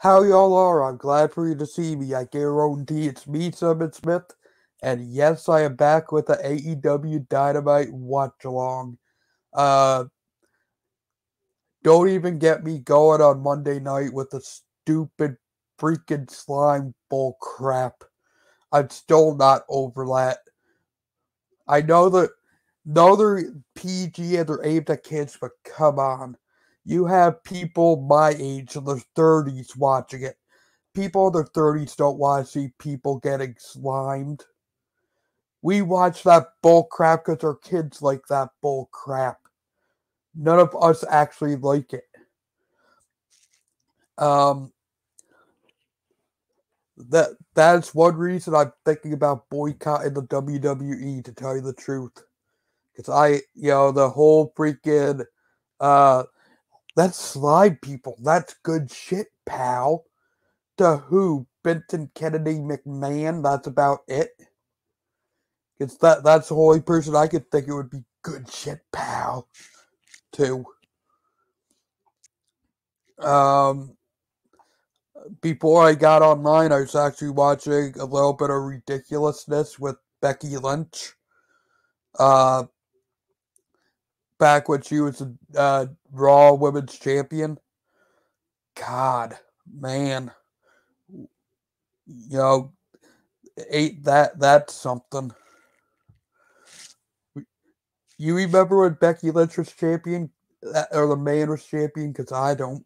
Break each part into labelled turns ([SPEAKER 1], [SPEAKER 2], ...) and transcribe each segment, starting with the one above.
[SPEAKER 1] how y'all are. I'm glad for you to see me. I guarantee it's me, Summit Smith. And yes, I am back with the AEW Dynamite watch along. Uh, don't even get me going on Monday night with the stupid freaking slime bull crap. I'm still not over that. I know they're PG and they're aimed at kids, but come on. You have people my age in their 30s watching it. People in their 30s don't want to see people getting slimed. We watch that bull crap because our kids like that bull crap. None of us actually like it. Um, that's one reason I'm thinking about boycotting the WWE, to tell you the truth. Because the whole freaking, that's slime people. That's good shit, pal. To who? Benton Kennedy McMahon? That's about it. That's the only person I could think it would be good shit, pal. Too. Um, Before I got online, I was actually watching a little bit of ridiculousness with Becky Lynch. Back when she was a Raw Women's Champion. God, man, ain't that's something. You remember when Becky Lynch was champion, or the man was champion? Because I don't.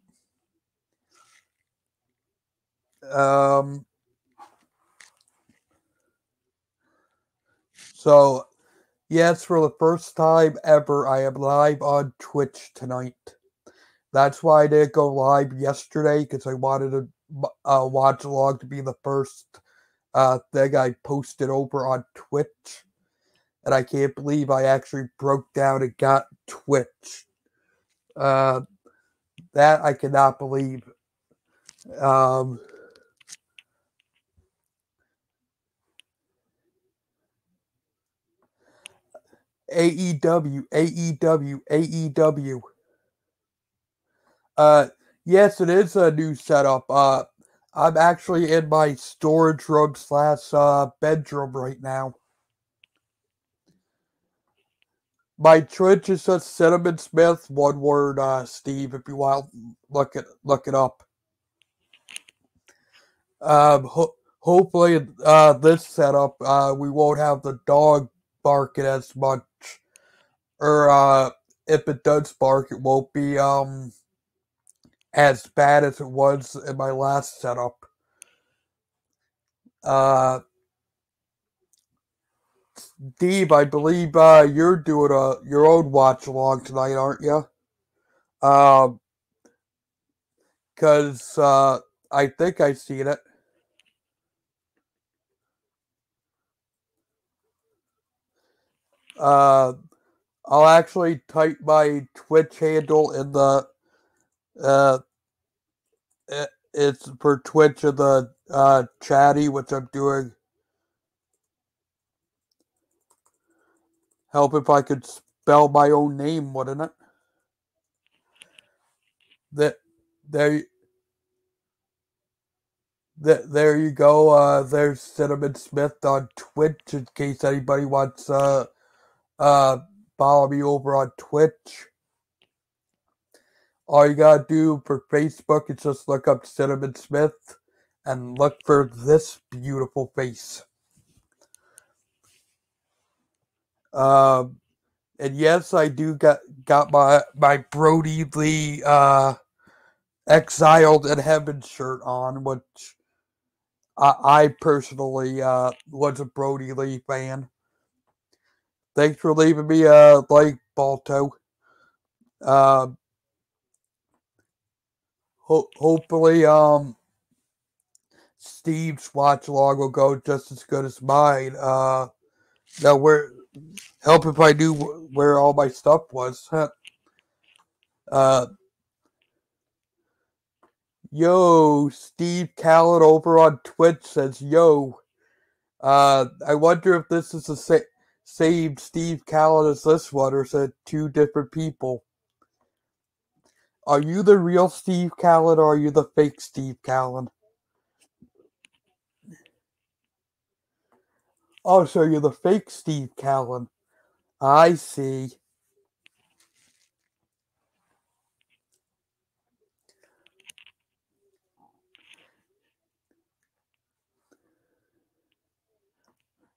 [SPEAKER 1] So, yes, for the first time ever, I am live on Twitch tonight. That's why I didn't go live yesterday, because I wanted to watch along to be the first thing I posted over on Twitch. And I can't believe I actually broke down and got Twitch. That I cannot believe. AEW, AEW, AEW. Yes, it is a new setup. I'm actually in my storage room / bedroom right now. My Twitch is just Cinnamon Smith, one word, Steve, if you want look it up. Hopefully, this setup, we won't have the dog barking as much. Or, if it does bark, it won't be, as bad as it was in my last setup. Steve, I believe you're doing your own watch along tonight, aren't you? Because I think I've seen it. I'll actually type my Twitch handle in the it's for Twitch in the chatty, which I'm doing. Help if I could spell my own name, wouldn't it? There you go. There's Cinnamon Smith on Twitch, in case anybody wants follow me over on Twitch. All you gotta do for Facebook is just look up Cinnamon Smith and look for this beautiful face. And yes, I do got my Brody Lee Exiled in Heaven shirt on, which I personally was a Brody Lee fan. Thanks for leaving me a like, Balto. Hopefully, Steve's watch along will go just as good as mine. Now, help if I knew where all my stuff was. Yo, Steve Callan over on Twitch says, yo. I wonder if this is the same Steve Callan as this one, or is it two different people? Are you the real Steve Callan or are you the fake Steve Callan? Oh, so you're the fake Steve Callan. I see.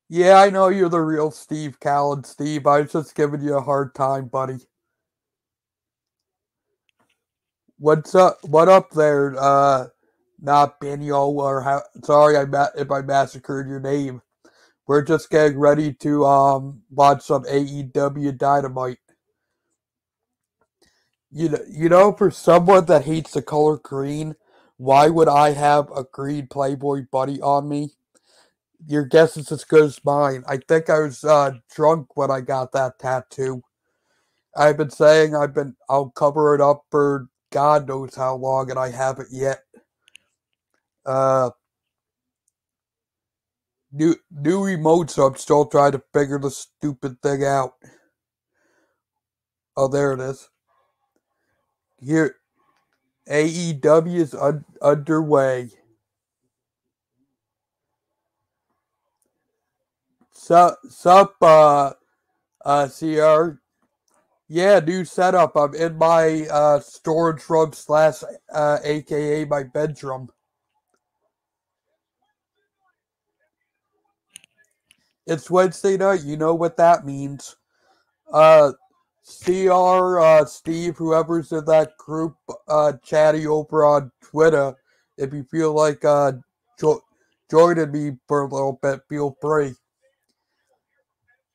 [SPEAKER 1] Yeah, I know you're the real Steve Callan, Steve. I was just giving you a hard time, buddy. What's up? What up there? Not Benio or how? Sorry, if I massacred your name. We're just getting ready to watch some AEW Dynamite. For someone that hates the color green, why would I have a green Playboy bunny on me? Your guess is as good as mine. I think I was drunk when I got that tattoo. I've been saying I'll cover it up for God knows how long, and I haven't yet. Uh, new remote, so I'm still trying to figure the stupid thing out. Oh, there it is. Here, AEW is underway. Sup, CR. Yeah, new setup. I'm in my storage room slash AKA my bedroom. It's Wednesday night. You know what that means. Uh, CR, Steve, whoever's in that group, chatty over on Twitter. If you feel like joining me for a little bit, feel free.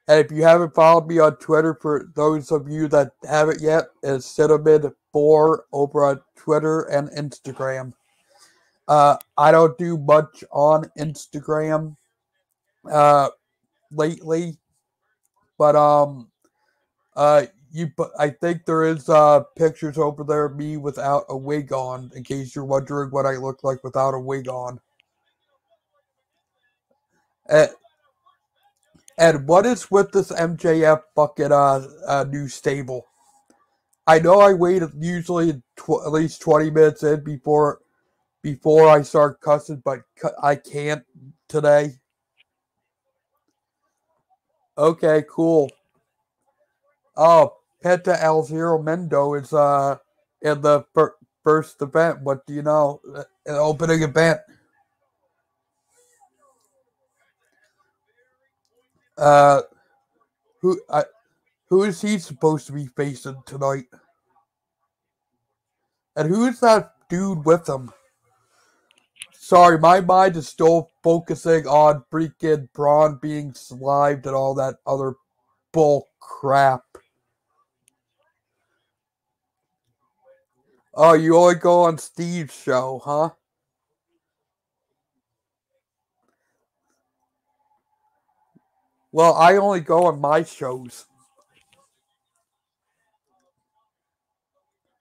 [SPEAKER 1] And if you haven't followed me on Twitter, for those of you that haven't yet, it's Cinnamon4 over on Twitter and Instagram. I don't do much on Instagram lately, but I think there is pictures over there of me without a wig on, in case you're wondering what I look like without a wig on. And, and what is with this MJF fucking new stable? I know I wait usually at least 20 minutes in before I start cussing, but I can't today. Okay, cool. Oh, Penta El Zero Mendo is in the first event. What do you know? An opening event. Uh, who I, who is he supposed to be facing tonight? And who is that dude with him? Sorry, my mind is still focusing on freaking Braun being slimed and all that other bull crap. Oh, you only go on Steve's show, huh? Well, I only go on my shows.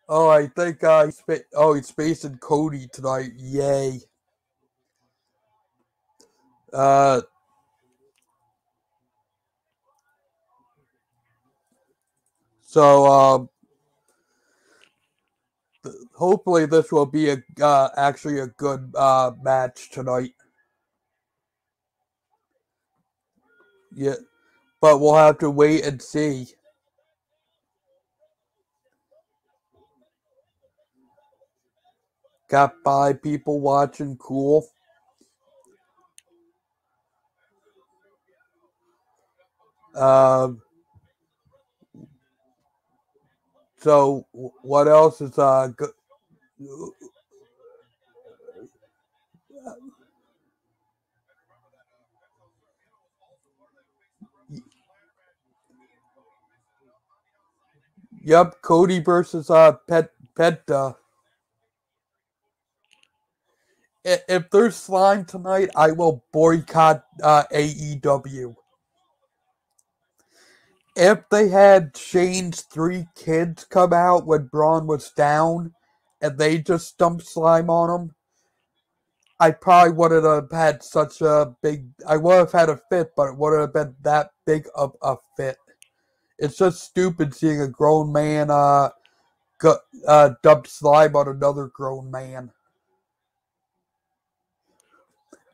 [SPEAKER 1] Oh, I think he's facing Cody tonight. Yay. Uh, so hopefully this will be actually a good match tonight. Yeah, but we'll have to wait and see. Got 5 people watching. Cool. Um, so what else is Yep, Cody versus Penta. If there's slime tonight, I will boycott AEW. If they had Shane's 3 kids come out when Braun was down, and they just dumped slime on him, I probably wouldn't have had such a big. I would have had a fit, but it wouldn't have been that big of a fit. It's just stupid seeing a grown man dumped slime on another grown man.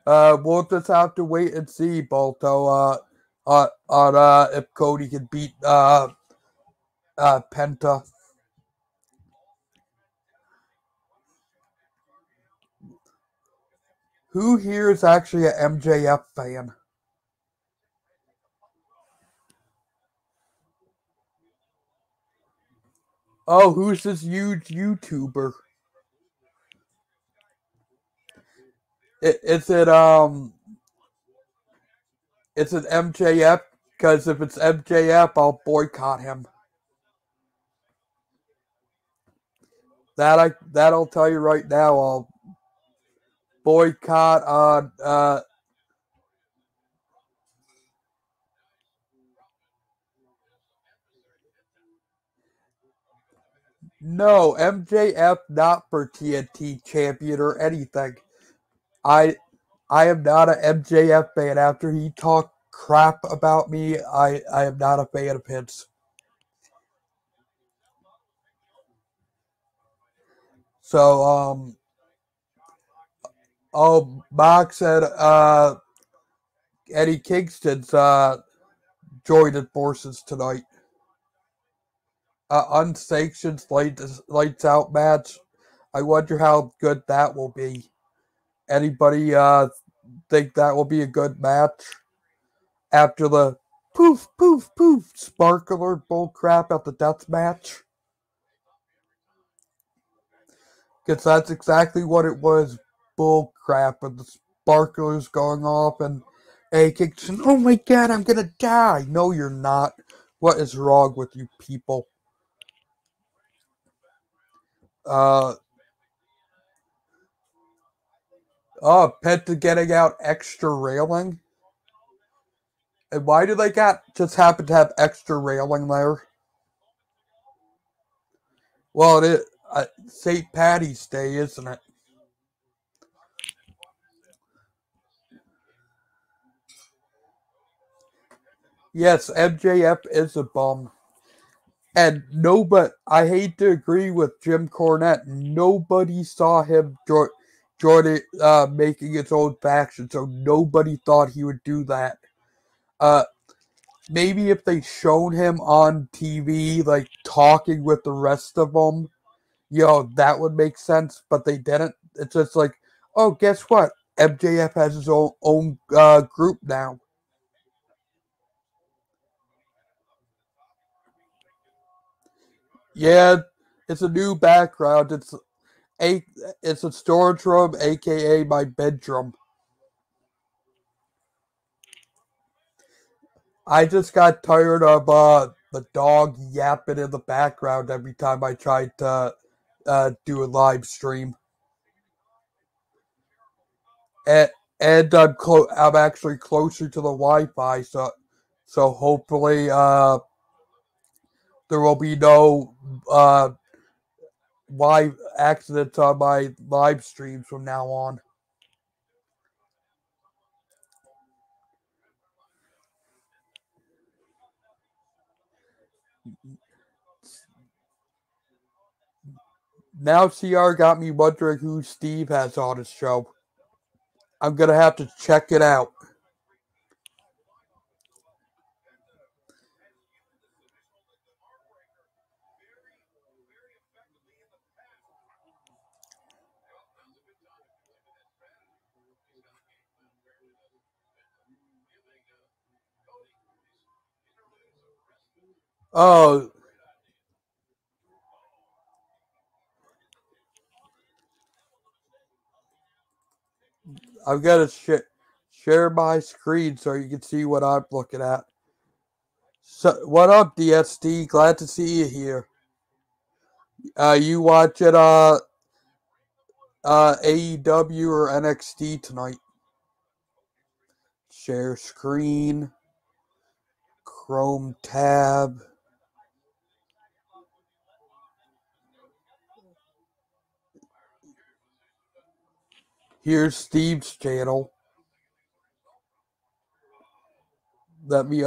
[SPEAKER 1] We'll just have to wait and see, Balto, on if Cody can beat Penta. Who here is actually an MJF fan? Oh, who's this huge YouTuber? Is it MJF? Because if it's MJF, I'll boycott him. That'll tell you right now. I'll boycott on no MJF, not for TNT champion or anything. I am not an MJF fan. After he talked crap about me, I am not a fan of his. So Mox said Eddie Kingston's joined forces tonight. Unsanctioned lights out match. I wonder how good that will be. Anybody think that will be a good match after the poof poof poof sparkler bullcrap at the death match? Because that's exactly what it was, bullcrap, and the sparklers going off and A Kingston, oh my god, I'm gonna die. No, you're not. What is wrong with you people? Penta getting out extra railing. And why do they just happen to have extra railing there? Well, it is St. Patty's Day, isn't it? Yes, MJF is a bum. And I hate to agree with Jim Cornette, nobody saw him making his own faction, so nobody thought he would do that. Maybe if they shown him on TV, like, talking with the rest of them, that would make sense, but they didn't. It's just like, oh, guess what? MJF has his own group now. Yeah, it's a new background. It's a storage room, aka my bedroom. I just got tired of the dog yapping in the background every time I tried to do a live stream. And I'm actually closer to the Wi-Fi, so hopefully there will be no live accidents on my live streams from now on. Now CR got me wondering who Steve has on his show. I'm gonna have to check it out. Oh, I'm gonna share my screen so you can see what I'm looking at. So, what up, DSD? Glad to see you here. You watching AEW or NXT tonight? Share screen, Chrome tab. Here's Steve's channel. Let me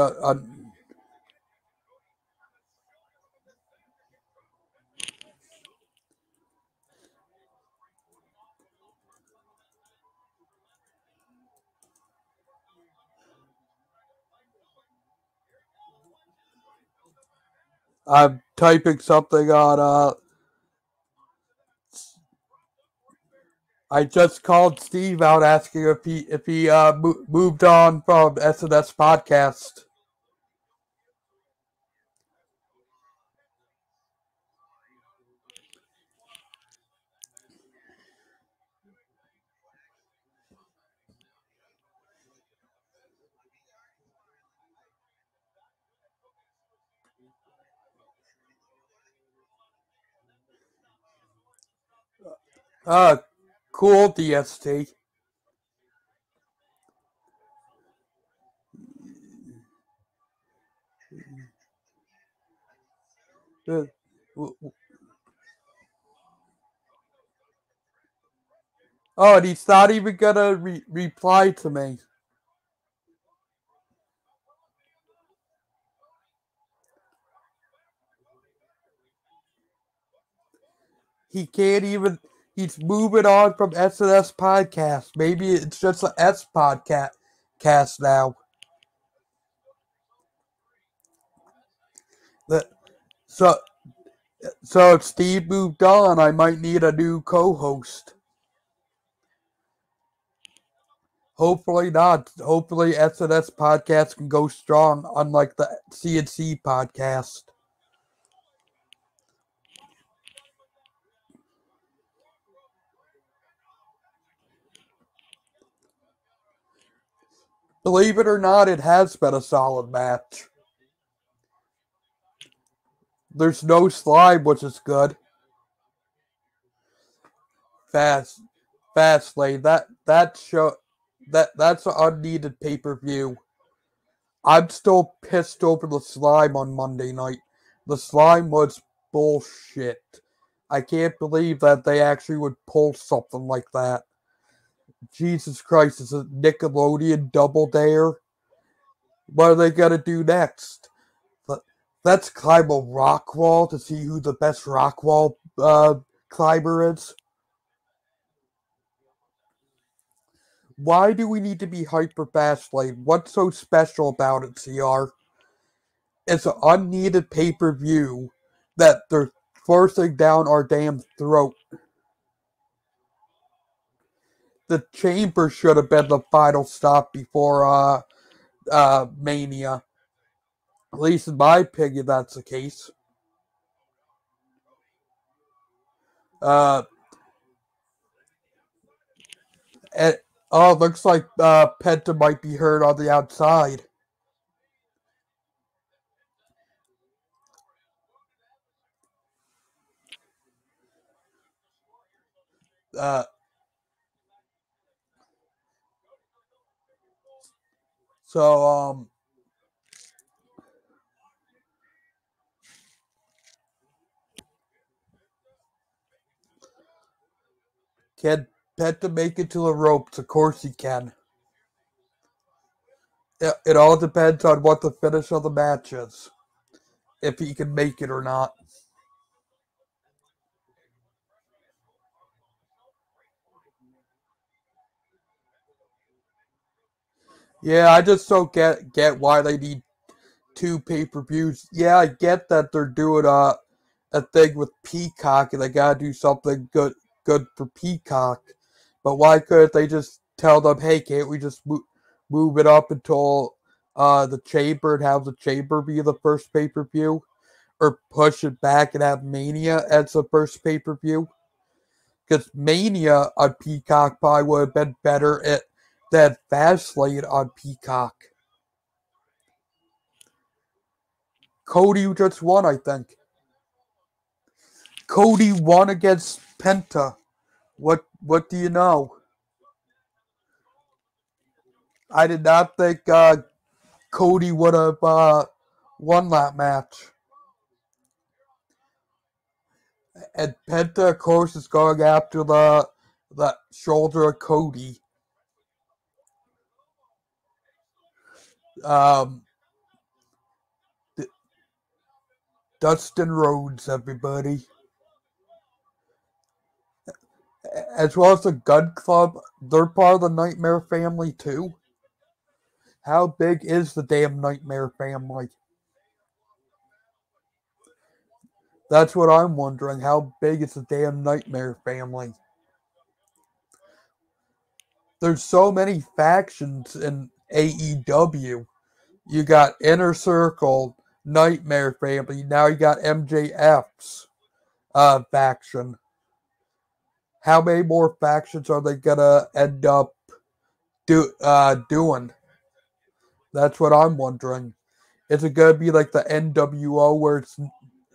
[SPEAKER 1] I'm typing something on. I just called Steve out asking if he moved on from SNS podcast. Cool, DST. Uh, Oh, and he's not even gonna reply to me. He can't even. He's moving on from SNS podcast. Maybe it's just an S podcast cast now. That so so if Steve moved on, I might need a new co-host. Hopefully not. Hopefully SNS podcast can go strong, unlike the CNC podcast. Believe it or not, it has been a solid match. There's no slime, which is good. Fast lane. That's an unneeded pay-per-view. I'm still pissed over the slime on Monday night. The slime was bullshit. I can't believe that they actually would pull something like that. Jesus Christ, is it Nickelodeon Double Dare? What are they gonna do next? Let's climb a rock wall to see who the best rock wall climber is. Why do we need to be hyper fast lane? What's so special about it, CR? It's an unneeded pay-per-view that they're forcing down our damn throat. The chamber should have been the final stop before Mania. At least in my opinion, that's the case. Uh, and, oh, looks like Penta might be hurt on the outside. Uh, so can Penta make it to the ropes? Of course he can. It all depends on what the finish of the match is, if he can make it or not. Yeah, I just don't get why they need two pay-per-views. Yeah, I get that they're doing a thing with Peacock and they gotta do something good for Peacock. But why couldn't they just tell them, hey, can't we just move it up until the Chamber and have the Chamber be the first pay-per-view? Or push it back and have Mania as the first pay-per-view? Because Mania on Peacock probably would have been better than Fastlane on Peacock. Cody just won, I think. Cody won against Penta. What do you know? I did not think Cody would have won that match. And Penta, of course, is going after the shoulder of Cody. Um, Dustin Rhodes, everybody. As well as the Gun Club, they're part of the Nightmare family too. How big is the damn Nightmare family? That's what I'm wondering. How big is the damn Nightmare family? There's so many factions in AEW. You got Inner Circle, Nightmare Family. Now you got MJF's faction. How many more factions are they gonna end up doing? That's what I'm wondering. Is it gonna be like the NWO where it's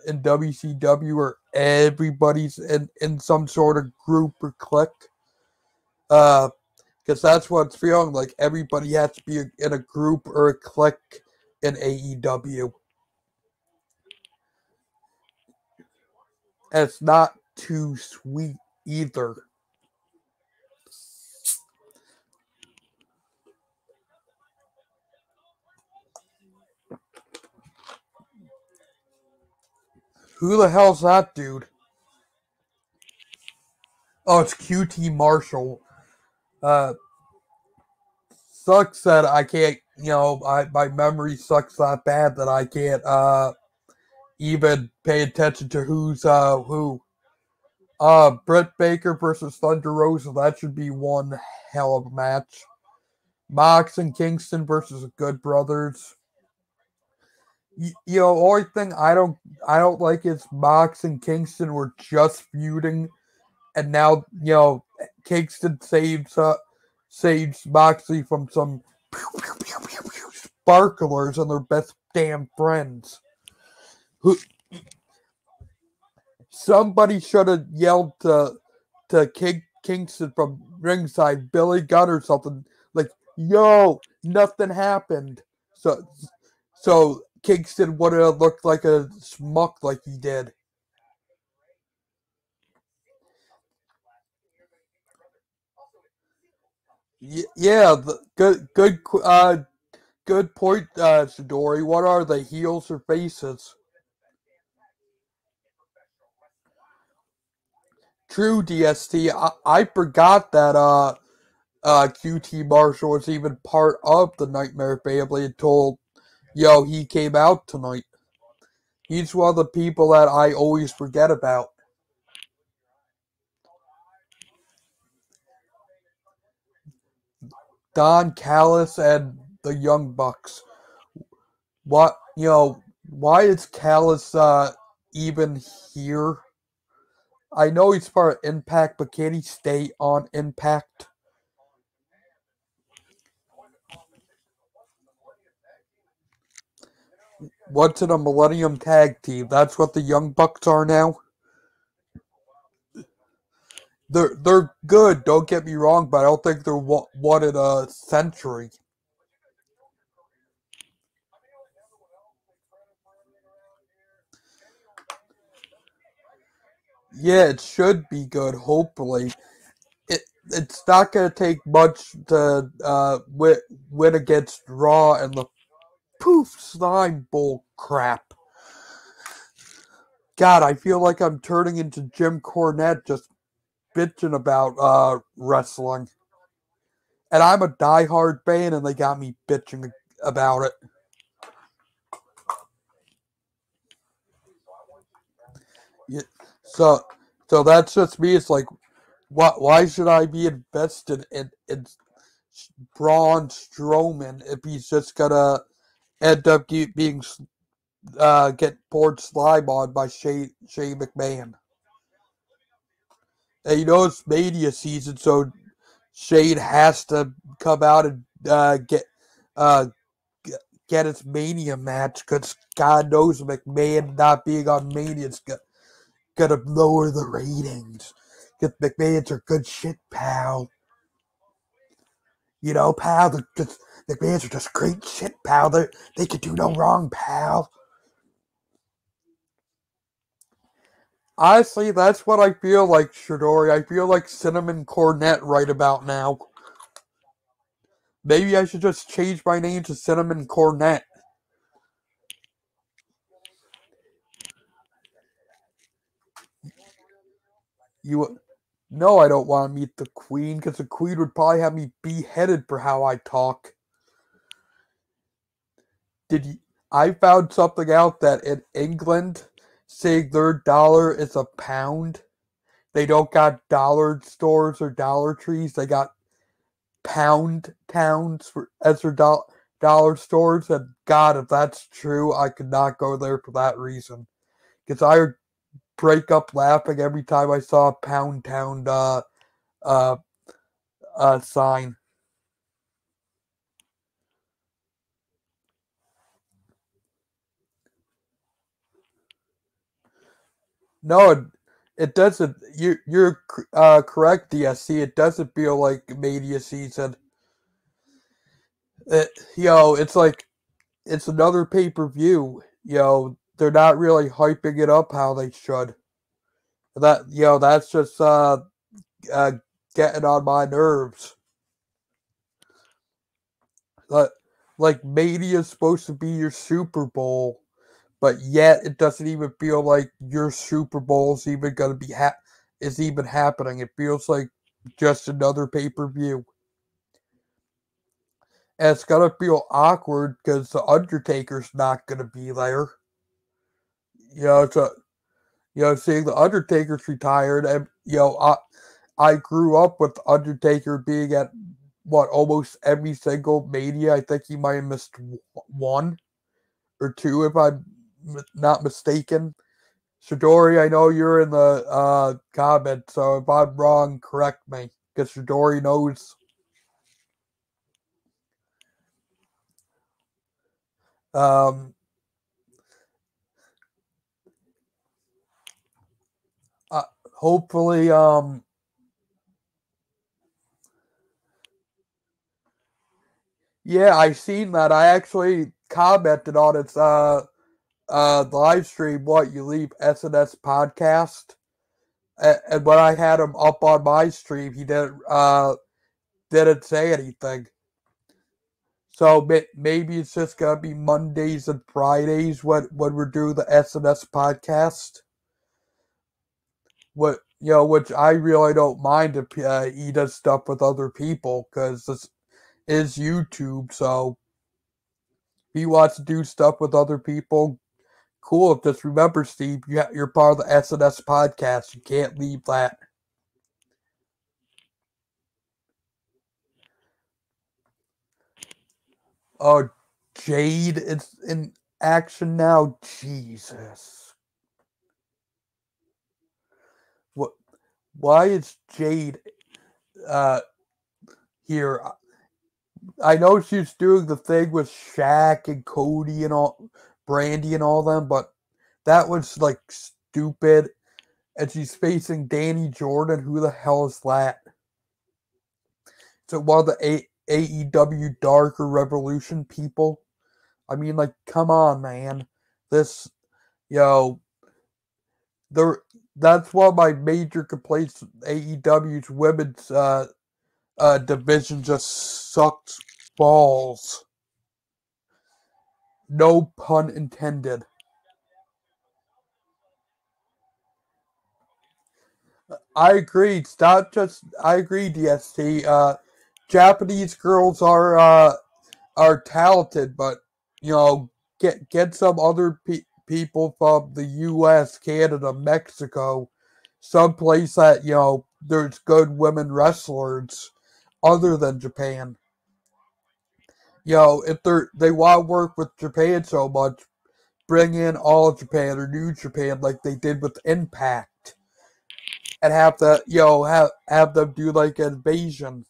[SPEAKER 1] in WCW where everybody's in some sort of group or clique? Because that's what it's feeling like. Everybody has to be in a group or a clique in AEW. And it's not too sweet either. Who the hell's that dude? Oh, it's QT Marshall. Uh, Sucks that I can't, my memory sucks that bad that I can't even pay attention to who's who. Britt Baker versus Thunder Rosa, that should be one hell of a match. Mox and Kingston versus the Good Brothers. Only thing I don't like is Mox and Kingston were just feuding, and now Kingston saves Moxley from some sparklers and their best damn friends. Who somebody should have yelled to Kingston from ringside, Billy Gunn or something like, "Yo, nothing happened." So Kingston would have looked like a schmuck like he did. Yeah, good point, Shidori. What are they, heels or faces? True, DST. I forgot that QT Marshall was even part of the Nightmare family until he came out tonight. He's one of the people that I always forget about. Don Callis and the Young Bucks. What why is Callis even here? I know he's part of Impact, but can he stay on Impact? What's in a Millennium Tag Team? That's what the Young Bucks are now. They're good. Don't get me wrong, but I don't think they're one in a century. Yeah, it should be good. Hopefully, it's not gonna take much to win against Raw and the poof slime bull crap. God, I feel like I'm turning into Jim Cornette just bitching about wrestling. And I'm a diehard fan, and they got me bitching about it. Yeah, so, so that's just me. It's like, why should I be invested in Braun Strowman if he's just gonna end up being get poured slime on by Shane McMahon? And it's Mania season, so Shane has to come out and uh, get his Mania match because God knows McMahon not being on Mania is gonna lower the ratings. Because McMahon's are good shit, pal. Pal, McMahon's are just great shit, pal. They can do no wrong, pal. Honestly, that's what I feel like, Shidori. I feel like Cinnamon Cornette right about now. Maybe I should just change my name to Cinnamon Cornette. You No, I don't want to meet the Queen because the Queen would probably have me beheaded for how I talk. Did you? I found something out that in England saying their dollar is a pound. They don't got dollar stores or Dollar Trees. They got pound towns as their dollar stores. And God, if that's true, I could not go there for that reason. Because I would break up laughing every time I saw a pound town uh, sign. No, it doesn't. You're correct, DSC. It doesn't feel like Mania season. It's like it's another pay per view. They're not really hyping it up how they should. That's just uh getting on my nerves. Like, Mania is supposed to be your Super Bowl, but yet it doesn't even feel like your Super Bowl is even gonna be is even happening. It feels like just another pay per view. And it's gonna feel awkward because the Undertaker's not gonna be there. It's a seeing the Undertaker's retired, and I grew up with Undertaker being at almost every single Mania. I think he might have missed one or two, if I'm not mistaken. Shidori, I know you're in the comments, so if I'm wrong, correct me, because Shidori knows. Um, Hopefully, yeah, I seen that. I actually commented on its live stream. What you leave SNS podcast, and when I had him up on my stream, he didn't say anything. So maybe it's just gonna be Mondays and Fridays when we're doing the SNS podcast. Which I really don't mind if he does stuff with other people, because this is YouTube. So if he wants to do stuff with other people, cool. Just remember, Steve, you're part of the SNS podcast. You can't leave that. Oh, Jade is in action now. Jesus. What? Why is Jade here? I know she's doing the thing with Shaq and Cody and all, Brandy and all them, but that was like stupid. And she's facing Danny Jordan. Who the hell is that? So one of the AEW Darker Revolution people. I mean, like, come on, man. This, yo, there. That's one of my major complaints. AEW's women's division just sucks balls. No pun intended. I agree. It's not just. I agree, DST. Japanese girls are talented, but get some other people from the U.S., Canada, Mexico, someplace that there's good women wrestlers other than Japan. If they want to work with Japan so much, bring in All Japan or New Japan like they did with Impact, and have the have them do like an invasion.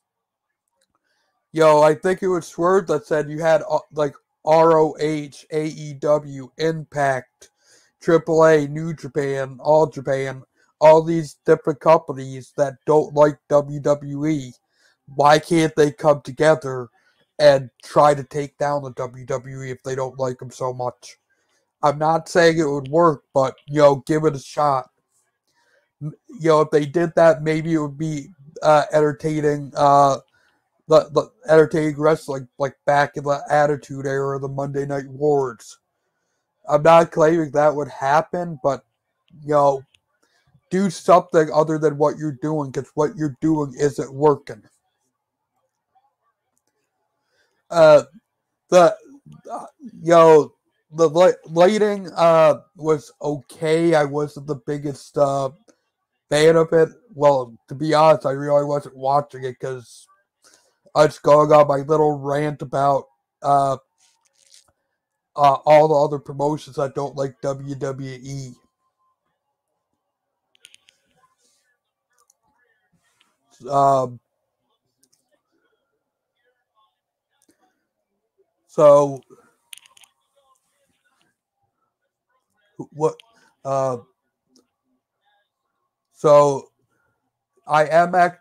[SPEAKER 1] I think it was Swerve that said you had like ROH, AEW, Impact, AAA, New Japan, all these different companies that don't like WWE. Why can't they come together and try to take down the WWE if they don't like them so much? I'm not saying it would work, but give it a shot. If they did that, maybe it would be entertaining. The entertaining wrestling like back in the Attitude Era, the Monday Night Wars. I'm not claiming that would happen, but do something other than what you're doing, because what you're doing isn't working. Uh, the yo the lighting was okay. I wasn't the biggest fan of it. Well, to be honest, I really wasn't watching it because I was going on my little rant about uh, all the other promotions that don't like WWE. Um, so what? Uh, so I am at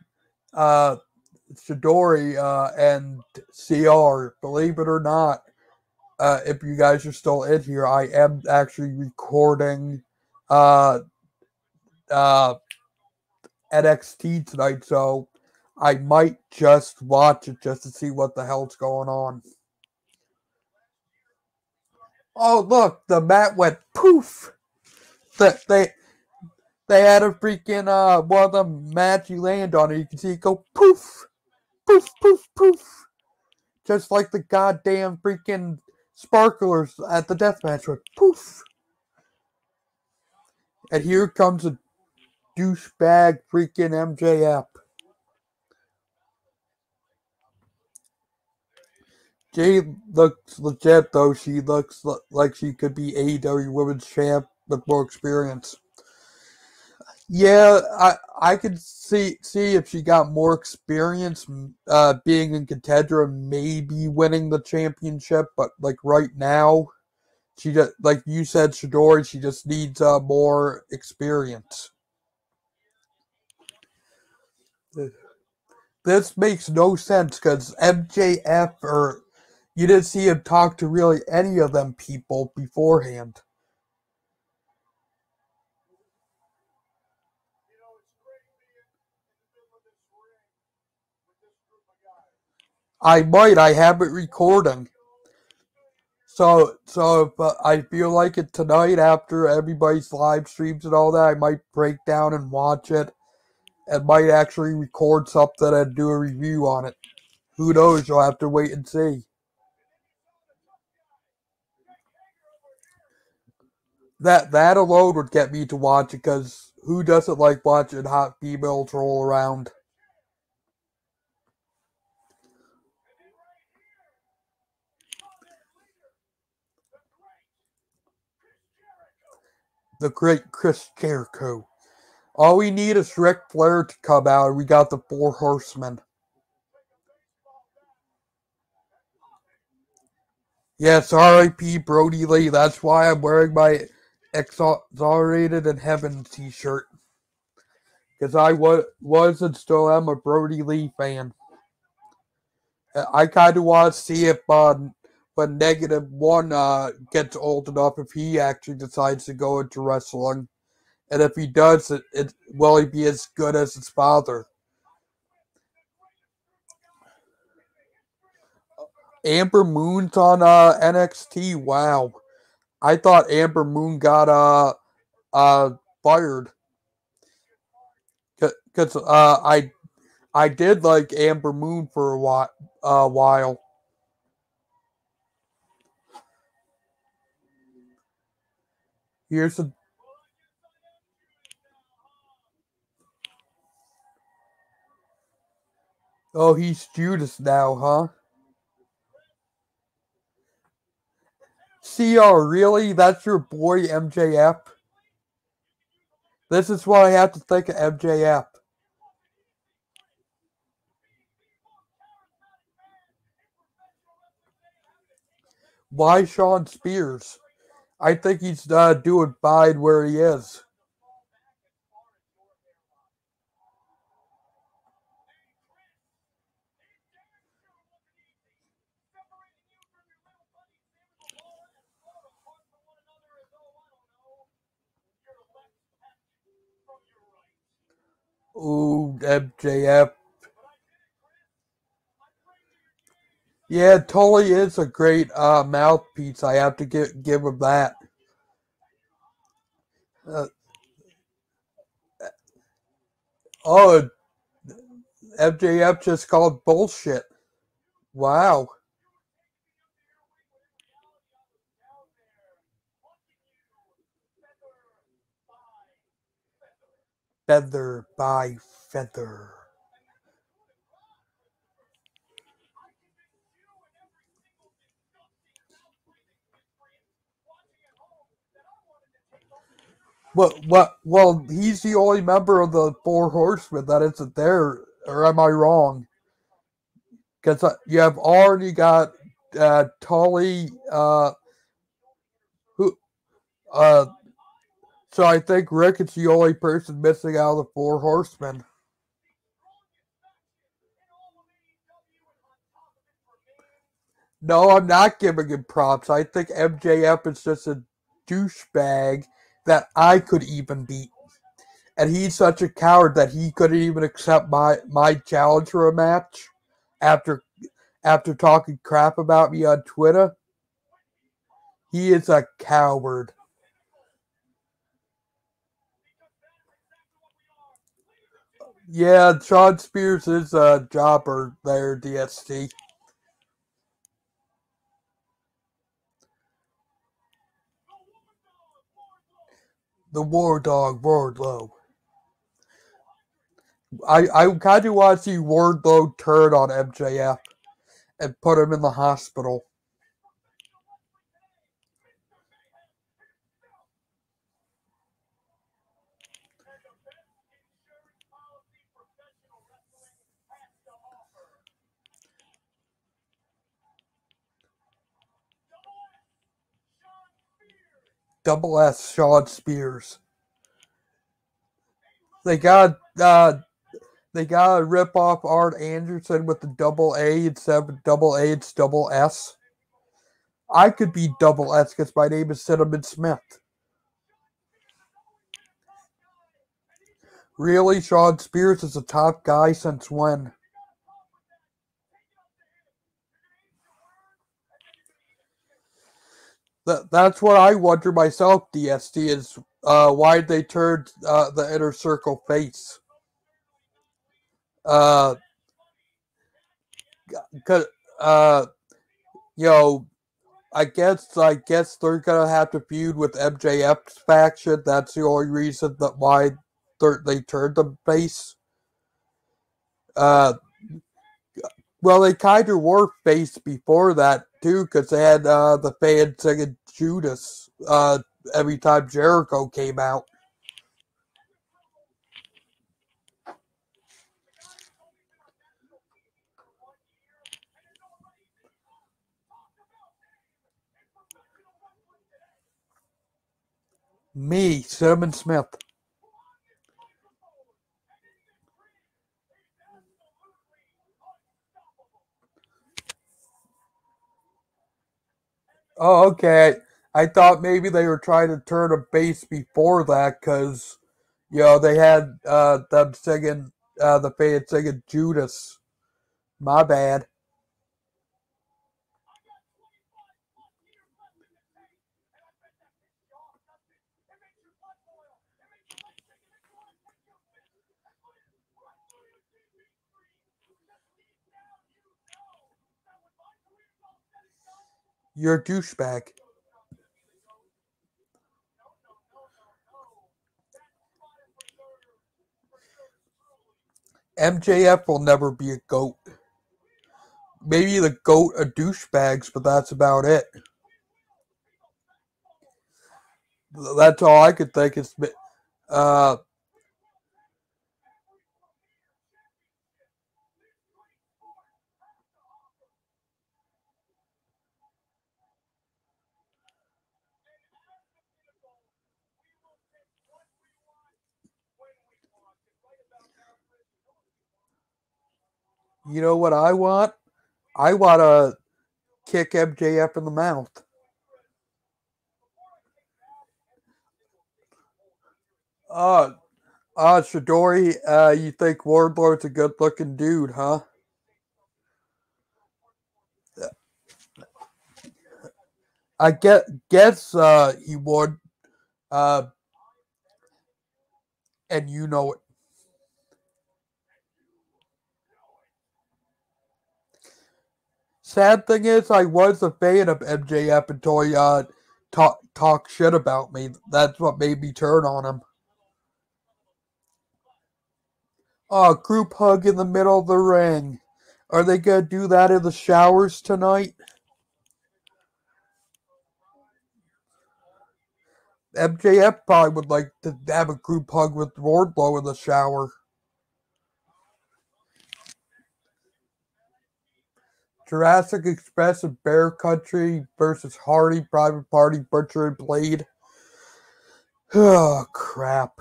[SPEAKER 1] Shidori and CR. Believe it or not, if you guys are still in here, I am actually recording uh, uh, NXT tonight, so I might just watch it just to see what the hell's going on. Oh look, the mat went poof. They they had a freaking one of the mats you land on, and you can see it go poof, poof, poof, poof, just like the goddamn freaking sparklers at the deathmatch went poof. And here comes a douchebag freaking MJF. Jade looks legit though. She looks like she could be AEW Women's Champ with more experience. Yeah, I could see if she got more experience being in contender and maybe winning the championship, but like right now, she just like you said, Shidori, she just needs more experience. This makes no sense because MJF or you didn't see him talk to really any of them people beforehand. I might. I have it recording. So if I feel like it tonight after everybody's live streams and all that, I might break down and watch it, and might actually record something and do a review on it. Who knows? You'll have to wait and see. That alone would get me to watch it because who doesn't like watching hot females roll around? The great Chris Jericho. All we need is Ric Flair to come out, and we got the Four Horsemen. Yes, R.I.P. Brody Lee. That's why I'm wearing my Exonerated in Heaven t-shirt. Because I was and still am a Brody Lee fan. I kind of want to see if when Negative One gets old enough, if he actually decides to go into wrestling. And if he does, will he be as good as his father? Amber Moon's on NXT. Wow. I thought Amber Moon got fired. Because I did like Amber Moon for a while. Here's a Oh, he's Judas now, huh? CR, really? That's your boy MJF? This is what I have to think of MJF. Why Sean Spears? I think he's doing fine where he is. Ooh, MJF. Yeah, Tully is a great mouthpiece. I have to give him that. Uh, oh, MJF just called bullshit. Wow. Feather by feather. Well, he's the only member of the Four Horsemen that isn't there, or am I wrong? Because you have Arn, you got Tully, who, uh, so I think Rick is the only person missing out of the Four Horsemen. No, I'm not giving him props. I think MJF is just a douchebag that I could even beat. And he's such a coward that he couldn't even accept my challenge for a match after talking crap about me on Twitter. He is a coward. Yeah, Sean Spears is a jobber there, DST. The War Dog, Wardlow. I kind of want to see Wardlow turn on MJF and put him in the hospital. Double S Sean Spears. They got to rip off Arn Anderson with the double A instead of double A. It's double S. I could be double S because my name is Cinnamon Smith. Really, Sean Spears is a top guy since when? That's what I wonder myself, DST, is why they turned the Inner Circle face. Cause, you know, I guess they're gonna have to feud with MJF's faction. That's the only reason that why they turned them face. Well, they kind of were face before that too, because they had the fans singing Judas every time Jericho came out. Me, Cinnamon Smith. Oh, okay. I thought maybe they were trying to turn a bass before that because, they had them singing, the fans singing Judas. My bad. You're a douchebag. MJF will never be a goat. Maybe the goat of douchebags, but that's about it. That's all I could think is, uh, you know what I want? I want to kick MJF in the mouth. Uh, Shadori, you think Wardlow's a good looking dude, huh? I guess he would, uh, and you know it. Sad thing is, I was a fan of MJF until he talk shit about me. That's what made me turn on him. Group hug in the middle of the ring. Are they gonna do that in the showers tonight? MJF probably would like to have a group hug with Wardlow in the shower. Jurassic Express and Bear Country versus Hardy, Private Party, Butcher, and Blade. Oh, crap.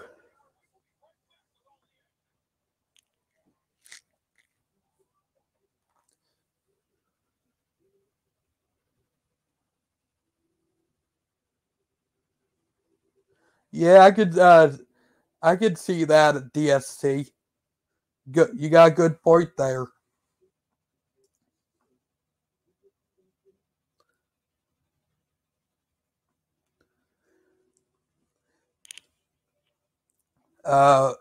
[SPEAKER 1] Yeah, I could see that at DSC. You got a good point there. Uh,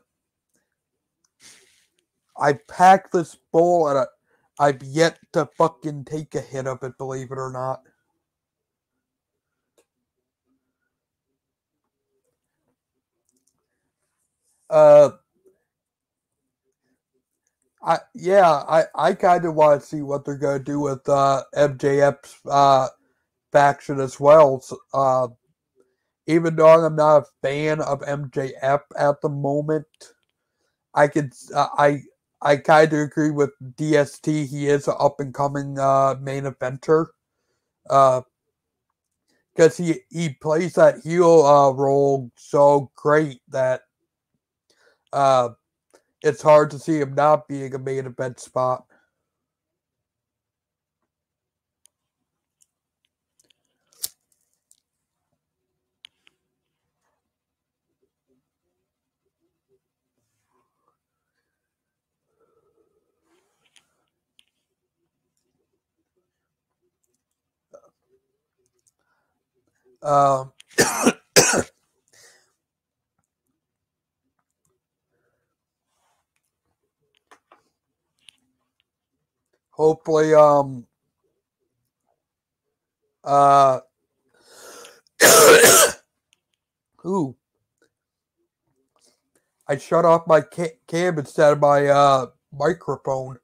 [SPEAKER 1] I packed this bowl and I've yet to fucking take a hit of it, believe it or not. Uh, I kind of want to see what they're gonna do with MJF's faction as well. So, even though I'm not a fan of MJF at the moment, I could I kind of agree with DST. He is an up and coming main eventer. Because he plays that heel role so great that uh, it's hard to see him not being a main event spot. Um, hopefully, uh, ooh, I shut off my cam instead of my microphone.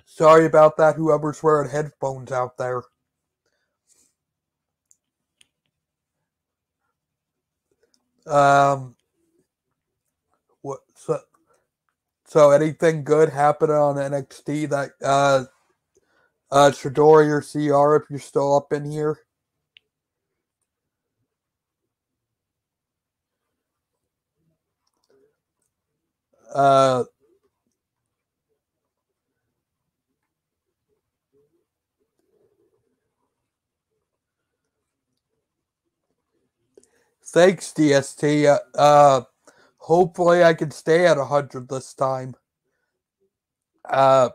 [SPEAKER 1] Sorry about that, whoever's wearing headphones out there. Um, what so anything good happened on NXT that Shadori or CR if you're still up in here? Uh, Thanks, DST. Hopefully I can stay at 100 this time. Because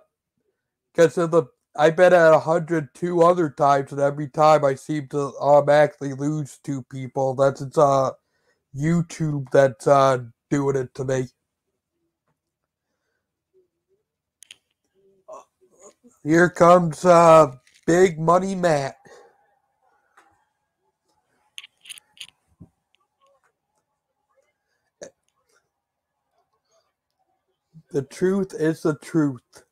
[SPEAKER 1] of the I've been at 102 other times, and every time I seem to automatically lose two people. That's it's YouTube that's doing it to me. Here comes Big Money Matt. The truth is the truth.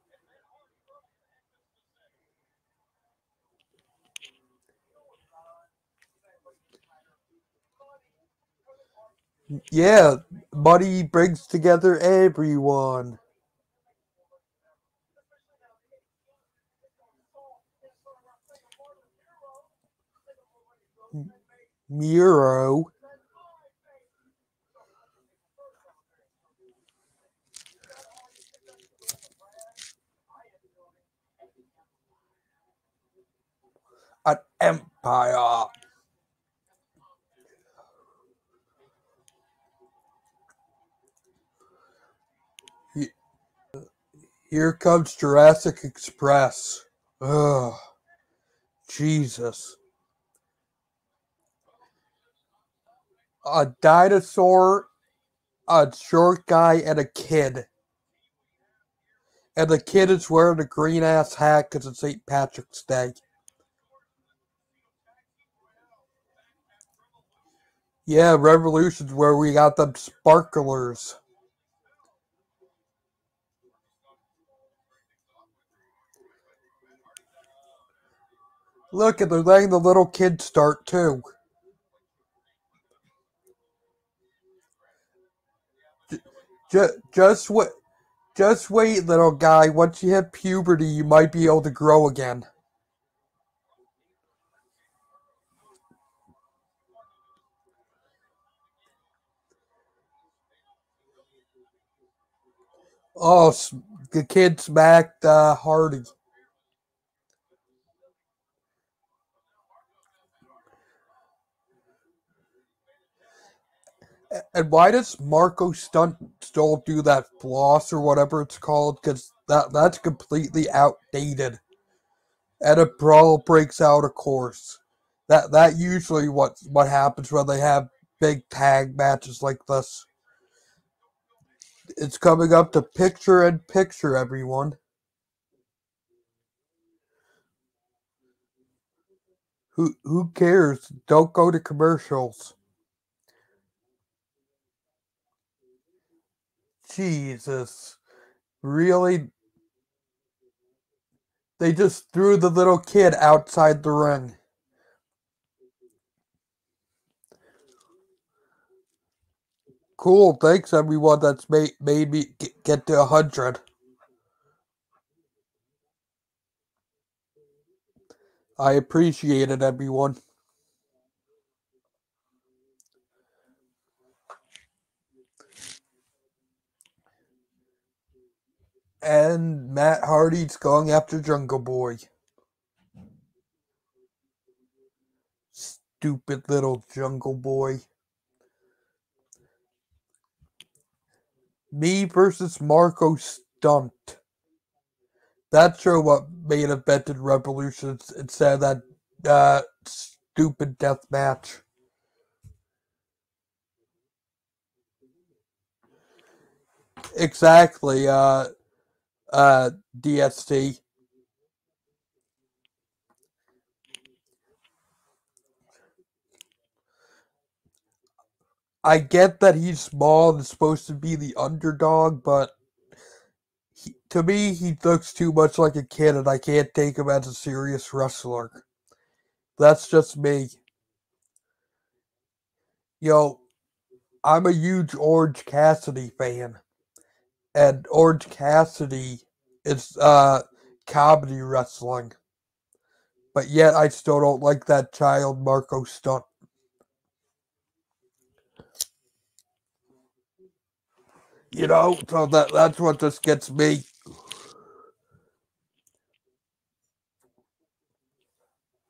[SPEAKER 1] Yeah, money brings together everyone. Muro. An empire. Here comes Jurassic Express. Ugh, Jesus. A dinosaur, a short guy, and a kid. And the kid is wearing a green ass hat because it's St. Patrick's Day. Yeah, Revolution's where we got them sparklers. Look, and they're letting the little kid start too. Just, just wait, just wait, little guy. Once you hit puberty, you might be able to grow again. Oh, the kid smacked Hardy. And why does Marco Stunt still do that floss or whatever it's called? Because that's completely outdated. And a brawl breaks out, of course. That usually what happens when they have big tag matches like this. It's coming up to picture in picture, everyone. Who cares? Don't go to commercials. Jesus. Really? They just threw the little kid outside the ring. Cool. Thanks everyone that's made me get to 100. I appreciate it, everyone. And Matt Hardy's going after Jungle Boy. Stupid little Jungle Boy. Me versus Marco Stunt. That's sure what main evented Revolutions instead of that stupid death match. Exactly, DST. I get that he's small and supposed to be the underdog, but to me, he looks too much like a kid, and I can't take him as a serious wrestler. That's just me. Yo, I'm a huge Orange Cassidy fan, and Orange Cassidy is comedy wrestling, but yet I still don't like that child Marco Stunt. So that's what just gets me.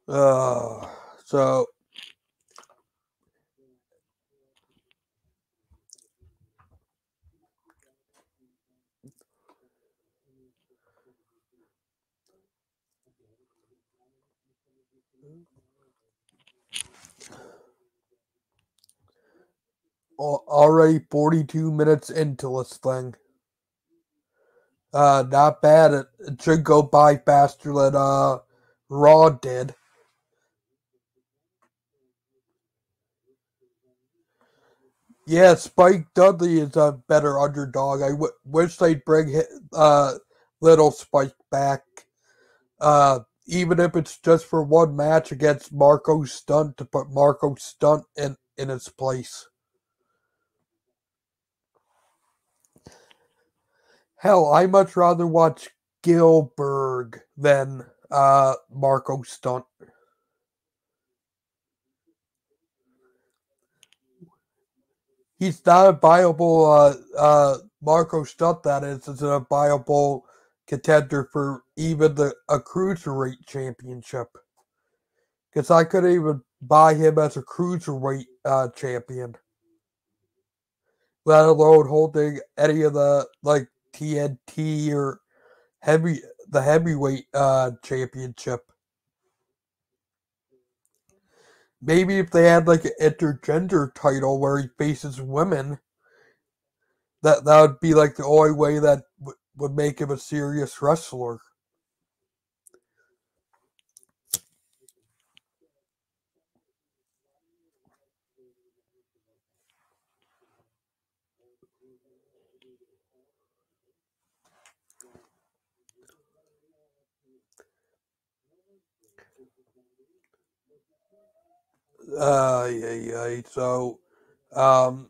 [SPEAKER 1] Uh, so already 42 minutes into this thing. Not bad. It should go by faster than Raw did. Yeah, Spike Dudley is a better underdog. I wish they'd bring little Spike back. Even if it's just for one match against Marco Stunt to put Marco Stunt in its place. Hell, I much rather watch Gilbert than Marco Stunt. He's not a viable Marco Stunt. That is a viable contender for even a cruiserweight championship. Because I couldn't even buy him as a cruiserweight champion, let alone holding any of the like TNT or heavy the heavyweight championship. Maybe if they had like an intergender title where he faces women, that would be like the only way that would make him a serious wrestler. Yeah. So, um,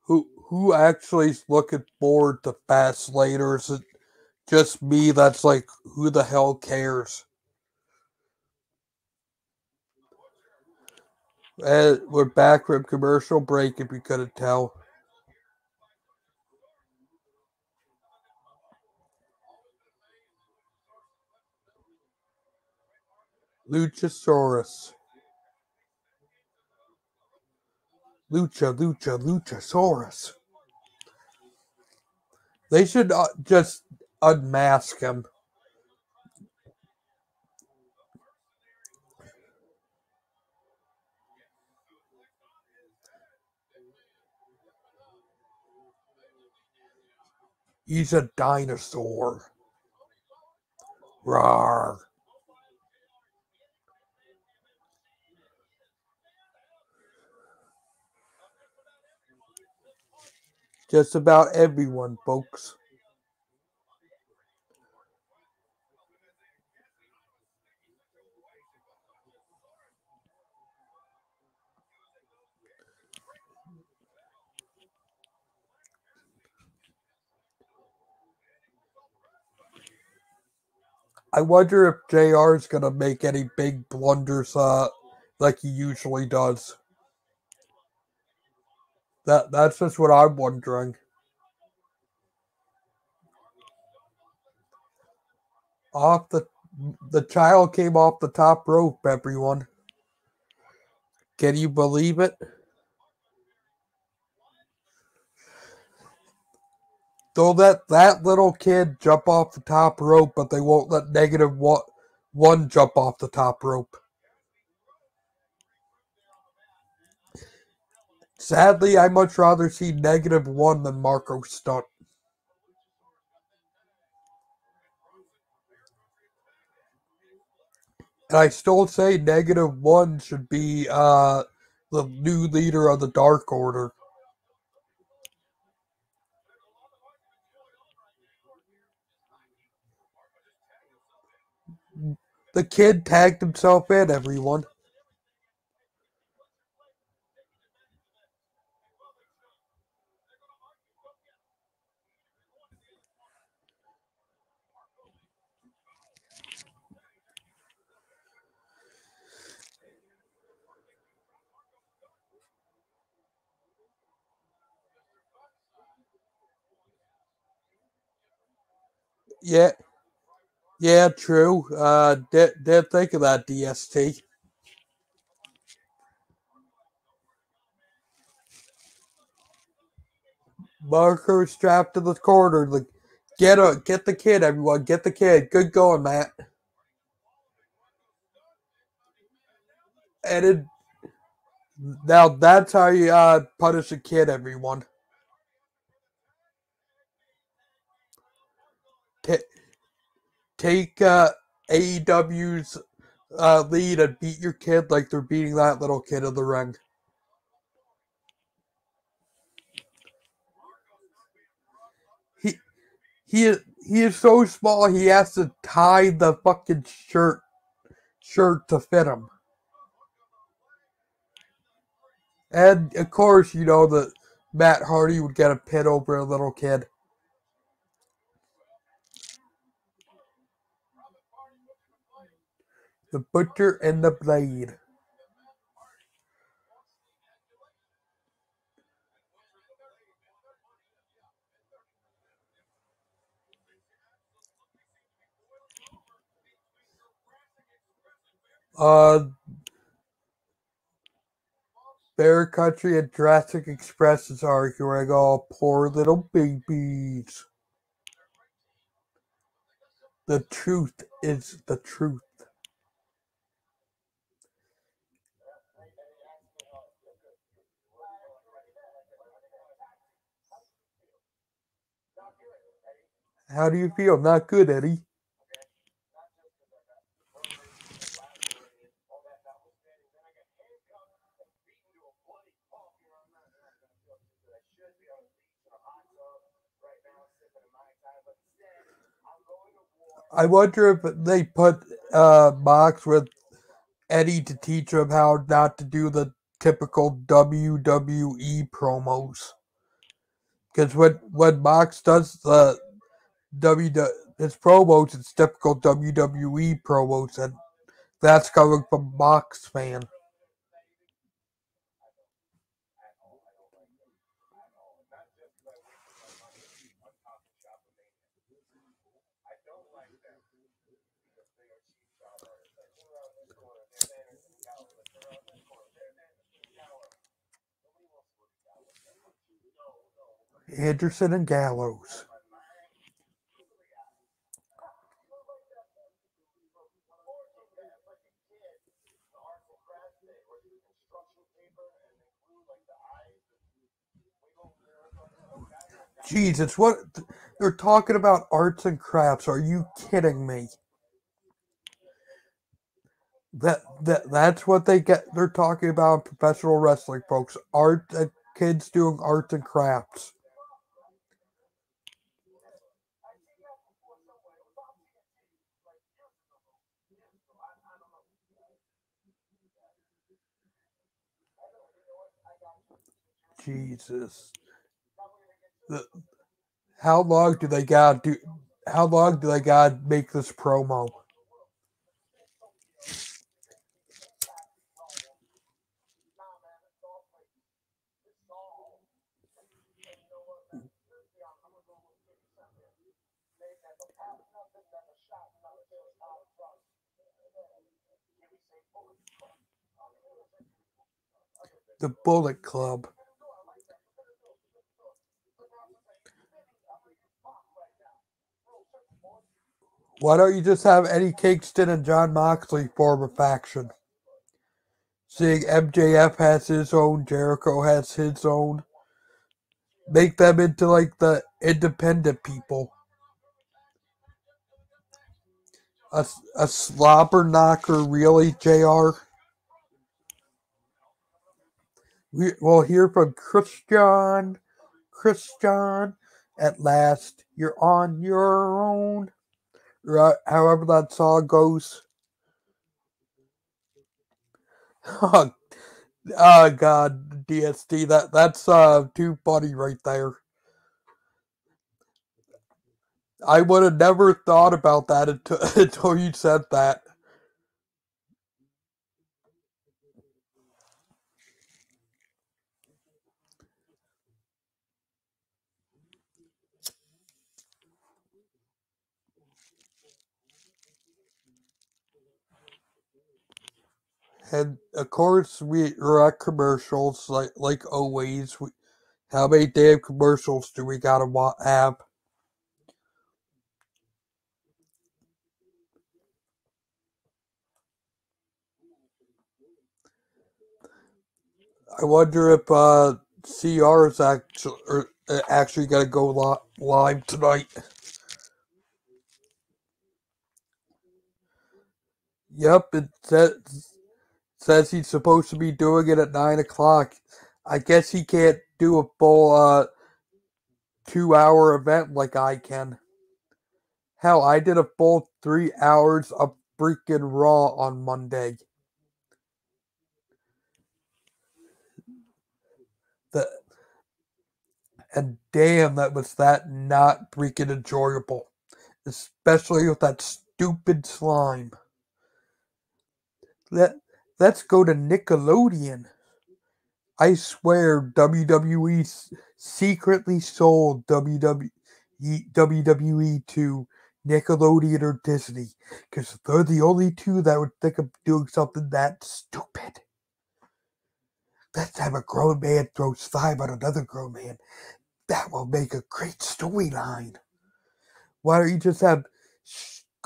[SPEAKER 1] who actually is looking forward to Fastlane, or is it just me that's like, who the hell cares? And we're back from commercial break if you couldn't tell. Luchasaurus. Luchasaurus. They should just unmask him. He's a dinosaur. Rawr. Just about everyone, folks. I wonder if JR is gonna make any big blunders like he usually does. That's just what I'm wondering. Off the child came off the top rope, everyone. Can you believe it? They'll let that little kid jump off the top rope, but they won't let one jump off the top rope. Sadly, I much rather see -1 than Marco Stunt. And I still say -1 should be the new leader of the Dark Order. The kid tagged himself in, everyone. Yeah, yeah, true. Did think of that, DST. Marco strapped to the corner. Like, get the kid, everyone. Get the kid. Good going, Matt. And it, now that's how you punish a kid, everyone. Ta take AEW's lead and beat your kid like they're beating that little kid in the ring. He he he is so small he has to tie the fucking shirt to fit him. And of course, you know that Matt Hardy would get a pin over a little kid. The Butcher and the Blade. Uh, Bear Country and Jurassic Express is arguing, oh, poor little babies. The truth is the truth. How do you feel? Not good, Eddie. I wonder if they put Mox with Eddie to teach him how not to do the typical WWE promos. Because when Mox does the his promos, it's typical WWE promos, and that's coming from Mox fan. Anderson and Gallows. Jeez, it's what they're talking about, arts and crafts. Are you kidding me? That's what they get. They're talking about in professional wrestling, folks. Art and kids doing arts and crafts. Jesus. How long do they got do? How long do they got to make this promo? The Bullet Club. Why don't you just have Eddie Kingston and John Moxley form a faction? Seeing MJF has his own, Jericho has his own. Make them into like the independent people. A slobber knocker, really, JR? We'll hear from Christian. Christian, at last, you're on your own. Right, however that song goes. Oh, God, DSD, that's too funny right there. I would have never thought about that until you said that. And of course, we're at commercials like always. How many damn commercials do we gotta have? I wonder if CR is actually gonna go live tonight. Yep, it says he's supposed to be doing it at 9 o'clock. I guess he can't do a full 2 hour event like I can. Hell, I did a full 3 hours of freaking Raw on Monday. The And damn, that was that not freaking enjoyable. Especially with that stupid slime. Let's go to Nickelodeon. I swear WWE secretly sold WWE to Nickelodeon or Disney because they're the only two that would think of doing something that stupid. Let's have a grown man throw slime at another grown man. That will make a great storyline. Why don't you just have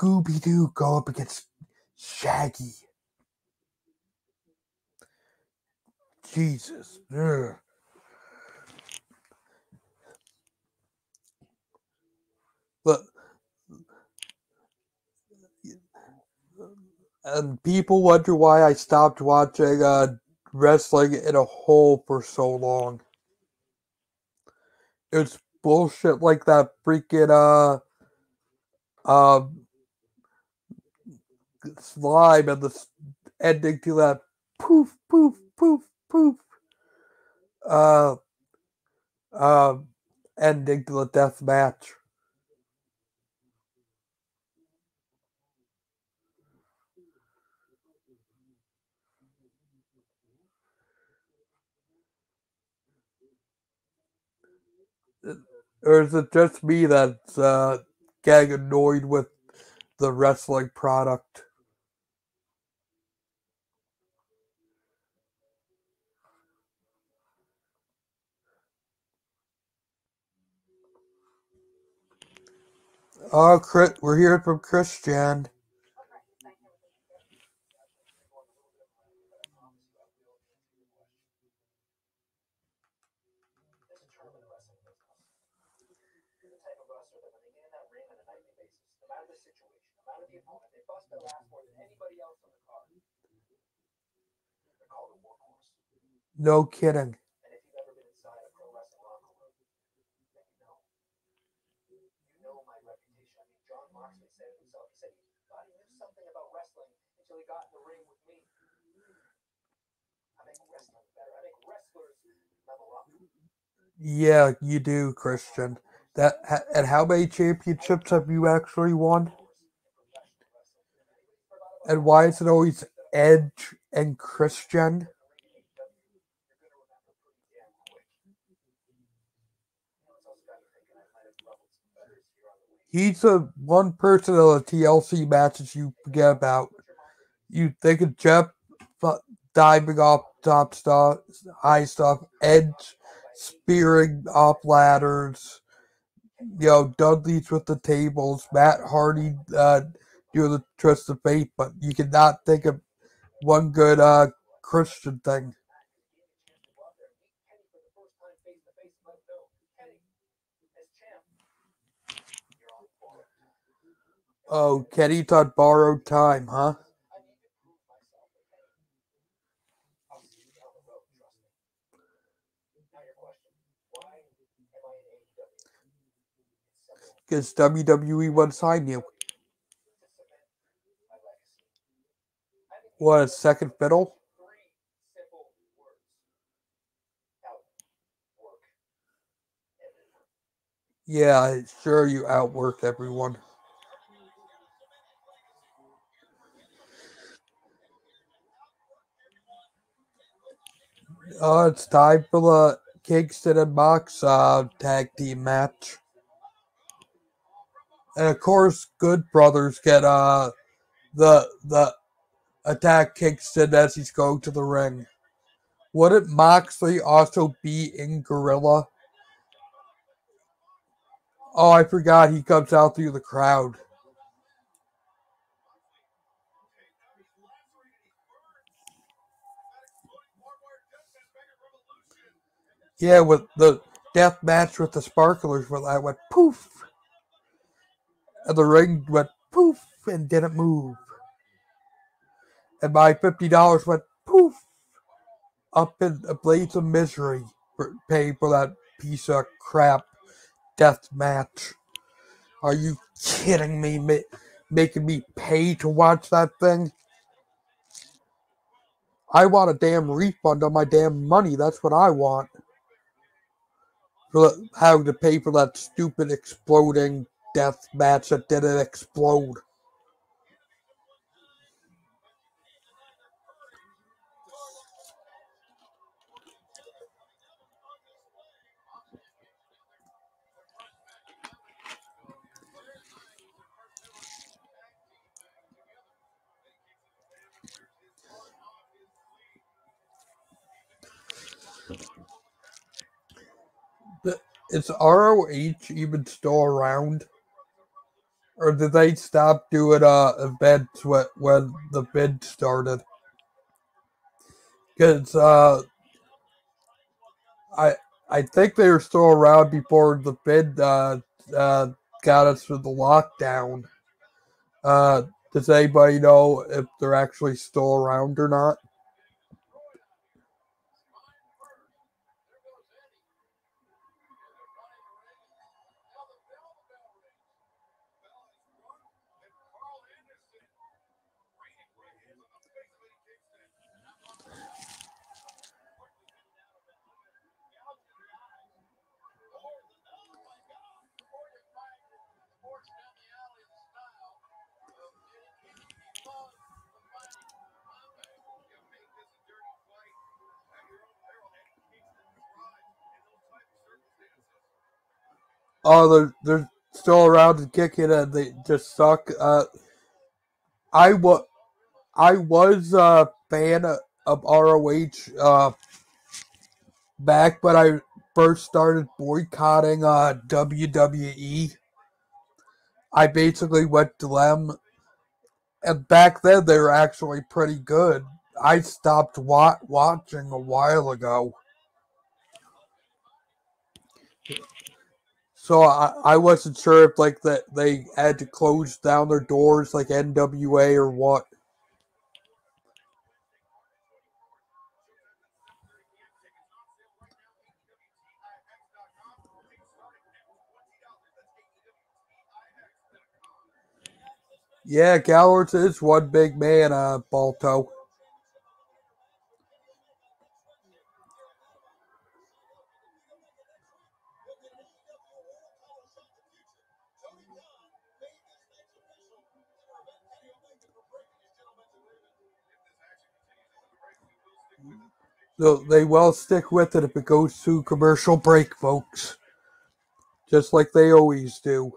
[SPEAKER 1] Scooby-Doo go up against Shaggy? Jesus. Ugh. But and people wonder why I stopped watching wrestling in a whole for so long. It's bullshit like that freaking uh slime and the ending to that poof, poof, poof, poof. Uh, uh, Ending to the death match. Or is it just me that's getting annoyed with the wrestling product? Oh, we're hearing from Christian. No kidding. Yeah, you do, Christian. And how many championships have you actually won? And why is it always Edge and Christian? He's the one person in the TLC matches you forget about. You think of Jeff diving off top stuff, high stuff, Edge spearing off ladders, Dudley's with the tables, Matt Hardy doing the twist of fate, but you cannot think of one good Christian thing. Oh, Kenny's on borrowed time, huh? Because WWE won't sign you. What, a second fiddle? Yeah, sure, you outworked everyone. It's time for the Kingston and Mox tag team match. And of course, Good Brothers get the attack Kingston as he's going to the ring. Wouldn't Moxley also be in Gorilla? Oh, I forgot he comes out through the crowd. Yeah, with the death match with the sparklers where I went poof. And the ring went poof and didn't move. And my $50 went poof up in a blaze of misery for paying for that piece of crap death match. Are you kidding me? Making me pay to watch that thing? I want a damn refund on my damn money. That's what I want. For having to pay for that stupid exploding death match that didn't explode. Is ROH even still around? Or did they stop doing events when the bid started? Because I I think they were still around before the bid uh, got us through the lockdown. Uh, does anybody know if they're actually still around or not? Oh, they're still around and kicking, and they just suck. I was I was a fan of ROH back when I first started boycotting WWE. I basically went to them, and back then they were actually pretty good. I stopped watching a while ago, so I wasn't sure if like that they had to close down their doors like NWA or what. Yeah, Gallows is one big man, Balto. So they will stick with it if it goes to commercial break, folks. Just like they always do.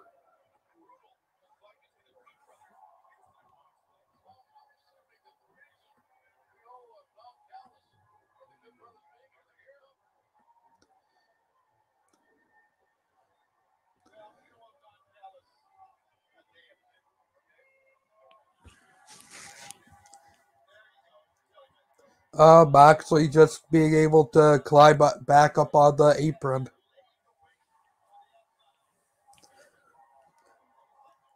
[SPEAKER 1] Moxley just being able to climb back up on the apron.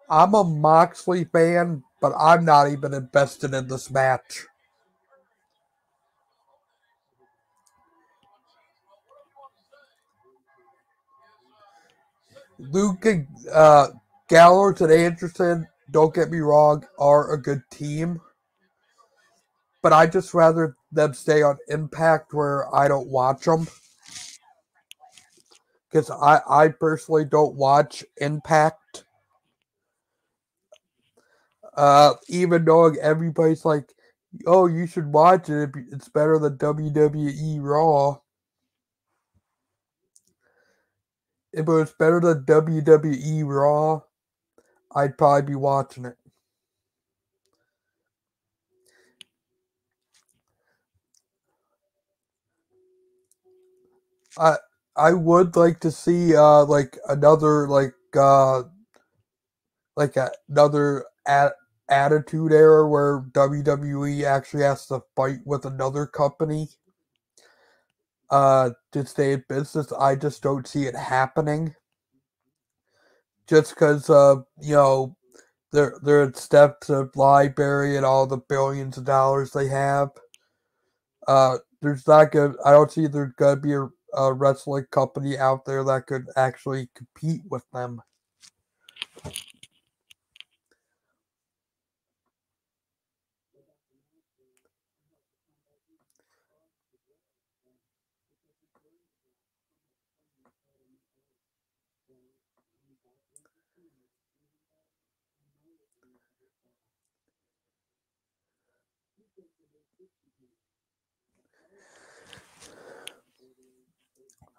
[SPEAKER 1] I'm a Moxley fan, but I'm not even invested in this match. Luke and Gallows and Anderson, don't get me wrong, are a good team, but I just rather them stay on Impact where I don't watch them. Because I personally don't watch Impact. Even though everybody's like, oh, you should watch it. It's better than WWE Raw. If it was better than WWE Raw, I'd probably be watching it. I I would like to see like another another attitude era where WWE actually has to fight with another company to stay in business. I just don't see it happening. Just because they're in steps of library and all the billions of dollars they have. There's not good. I don't see there's gonna be a wrestling company out there that could actually compete with them.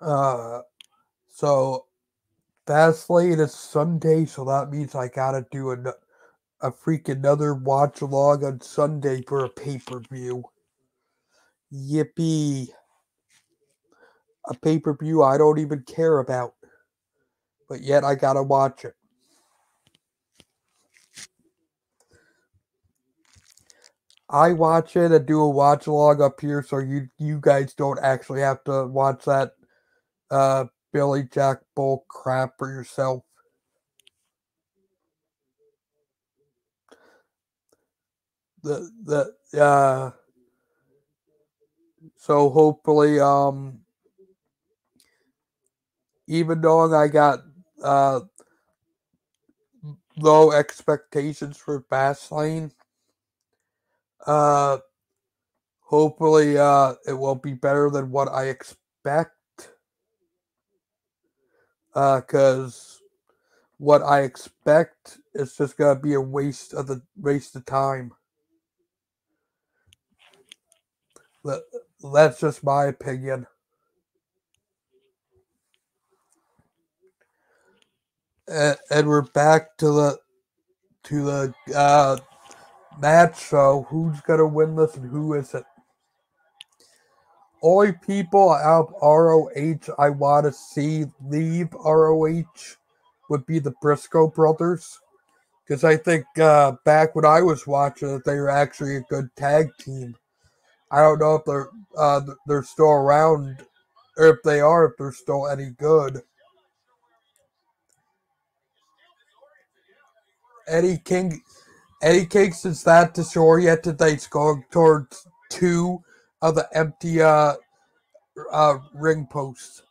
[SPEAKER 1] Uh, so Fastlane is Sunday, so that means I gotta do a freaking another watch along on Sunday for a pay per view. Yippee! A pay per view I don't even care about, but yet I gotta watch it. I watch it and do a watch along up here, so you guys don't actually have to watch that Billy Jack bull crap for yourself. The so hopefully even though I got uh low expectations for Fastlane, uh hopefully it will be better than what I expect. Cause what I expect is just gonna be a waste of time. That's just my opinion. And we're back to the match show. Who's gonna win this and who isn't? Only people out of ROH I want to see leave ROH would be the Briscoe brothers, because I think back when I was watching it, they were actually a good tag team. I don't know if they're still around, or if they are, if they're still any good. Eddie Kingston's that disoriented that he's going towards two of the empty ring posts.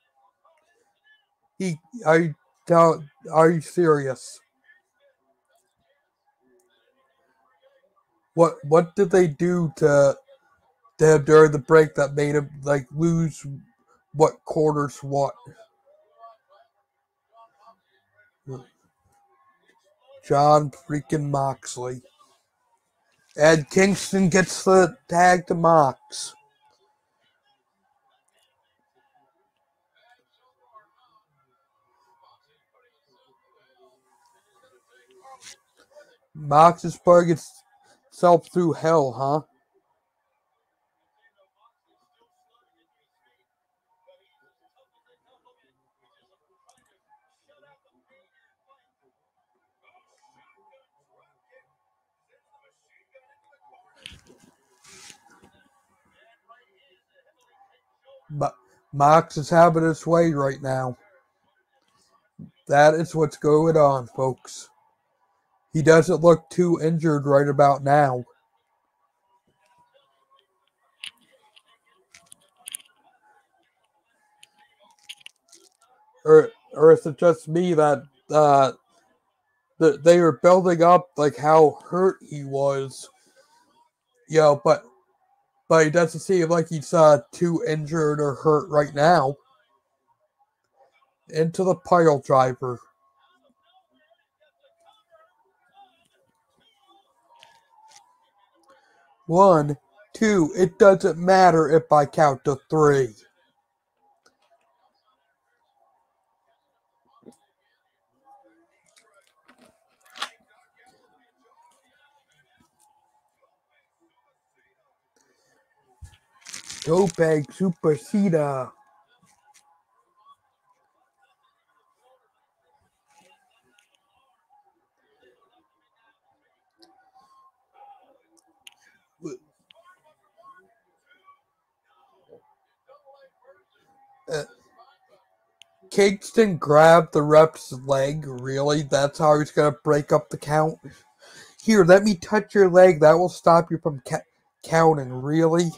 [SPEAKER 1] Are you serious? What did they do to him during the break that made him like lose what quarters what? John freaking Moxley. And Kingston gets the tag to Mox. Mox is putting himself through hell, huh? Mox is having his way right now. That is what's going on, folks. He doesn't look too injured right about now. Or is it just me that they were building up like how hurt he was, but he doesn't seem like he's too injured or hurt right now. Into the pile driver. One, two, it doesn't matter if I count to three. Tope Supercida. Kingston grabbed the rep's leg. Really? That's how he's going to break up the count? Here, let me touch your leg. That will stop you from counting. Really?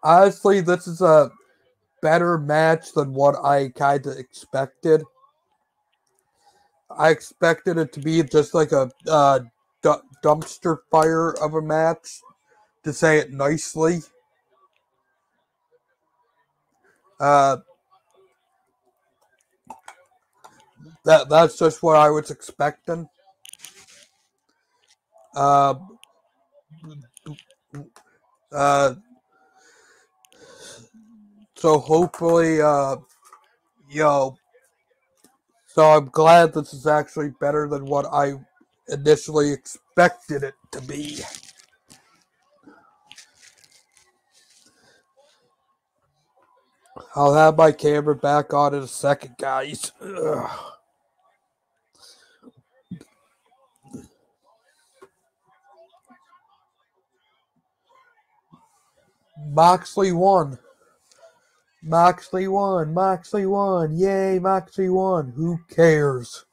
[SPEAKER 1] Honestly, this is a better match than what I kind of expected. I expected it to be just like a dumpster fire of a match, to say it nicely. That's just what I was expecting. Uh, uh, so hopefully, so I'm glad this is actually better than what I initially expected it to be. I'll have my camera back on in a second, guys. Ugh. Moxley won. Moxley won. Moxley won. Yay, Moxley won. Who cares?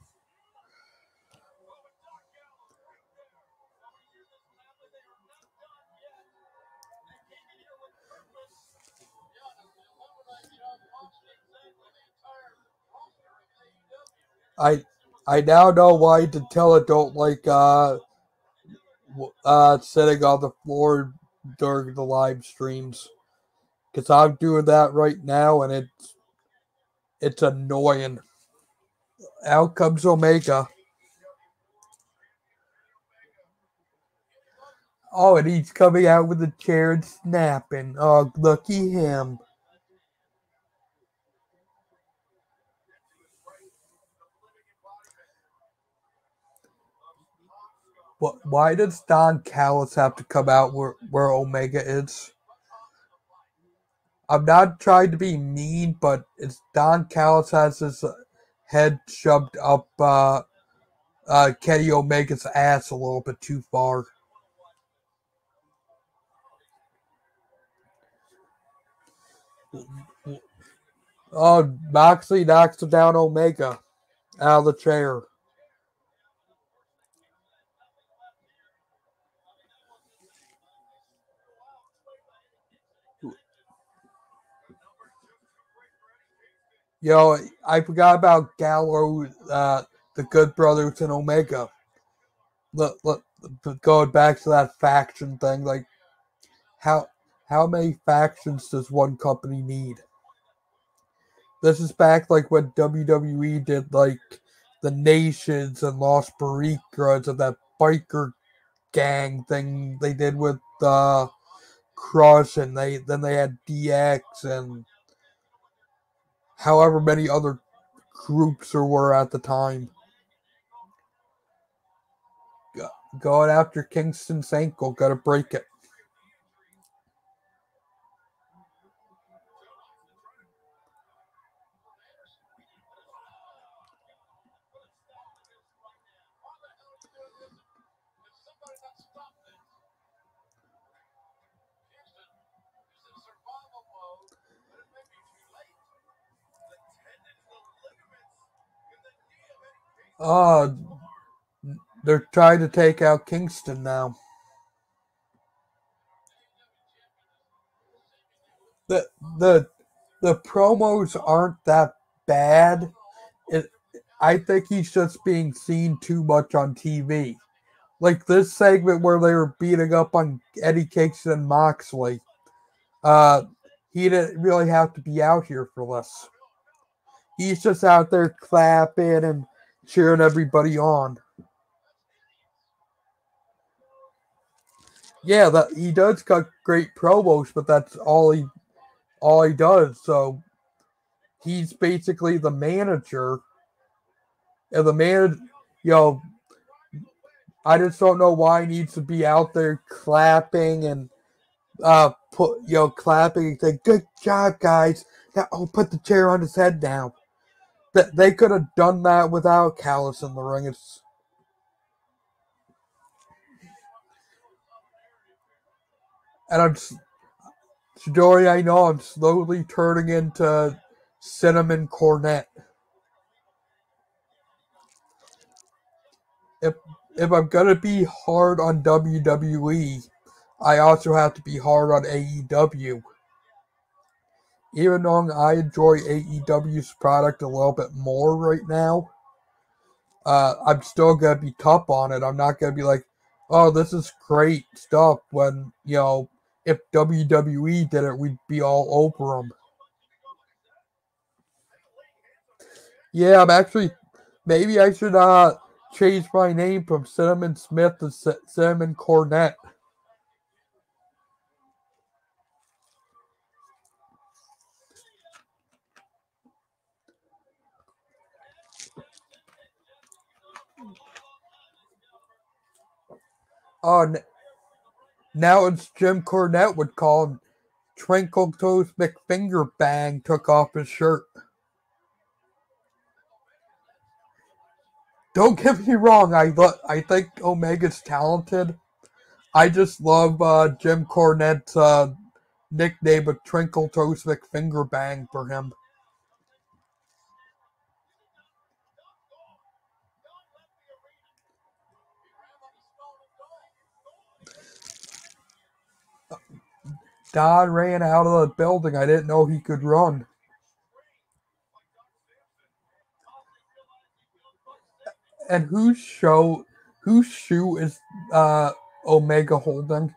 [SPEAKER 1] I now know why Dentella don't like sitting on the floor during the live streams, because I'm doing that right now and it's annoying. Out comes Omega. Oh, and he's coming out with a chair and snapping. Oh, lucky him. Why does Don Callis have to come out where Omega is? I'm not trying to be mean, but it's Don Callis has his head shoved up Kenny Omega's ass a little bit too far. Oh, Moxley knocks down Omega out of the chair. Yo, I forgot about Gallo, the Good Brothers, and Omega. Look, going back to that faction thing, like how how many factions does one company need? This is back like when WWE did like the Nations and Los Barricas and that biker gang thing they did with Crush, and they had DX and however many other groups there were at the time. Going after Kingston's ankle, gotta break it. Uh, they're trying to take out Kingston now. The the the promos aren't that bad. It, I think he's just being seen too much on TV. Like this segment where they were beating up on Eddie Kingston and Moxley. Uh, he didn't really have to be out here for this. He's just out there clapping and cheering everybody on. Yeah, that he does cut great promos, but that's all he does. So he's basically the manager, and the man, you know, I just don't know why he needs to be out there clapping and clapping and saying, "Good job, guys." Now, put the chair on his head now. That they could have done that without Callis in the ring. And Shidori, I know I'm slowly turning into Cinnamon Cornet. If if I'm gonna be hard on WWE, I also have to be hard on AEW. Even though I enjoy AEW's product a little bit more right now, I'm still gonna be tough on it. I'm not gonna be like, "Oh, this is great stuff." When if WWE did it, we'd be all over them. Yeah, I'm actually. Maybe I should change my name from Cinnamon Smith to Cinnamon Cornet. Oh, now it's Jim Cornette would call him Twinkle Toes McFinger Bang took off his shirt. Don't get me wrong, I think Omega's talented. I just love Jim Cornette's nickname of Twinkle Toes McFinger Bang for him. Don ran out of the building. I didn't know he could run. And whose shoe is Omega holding?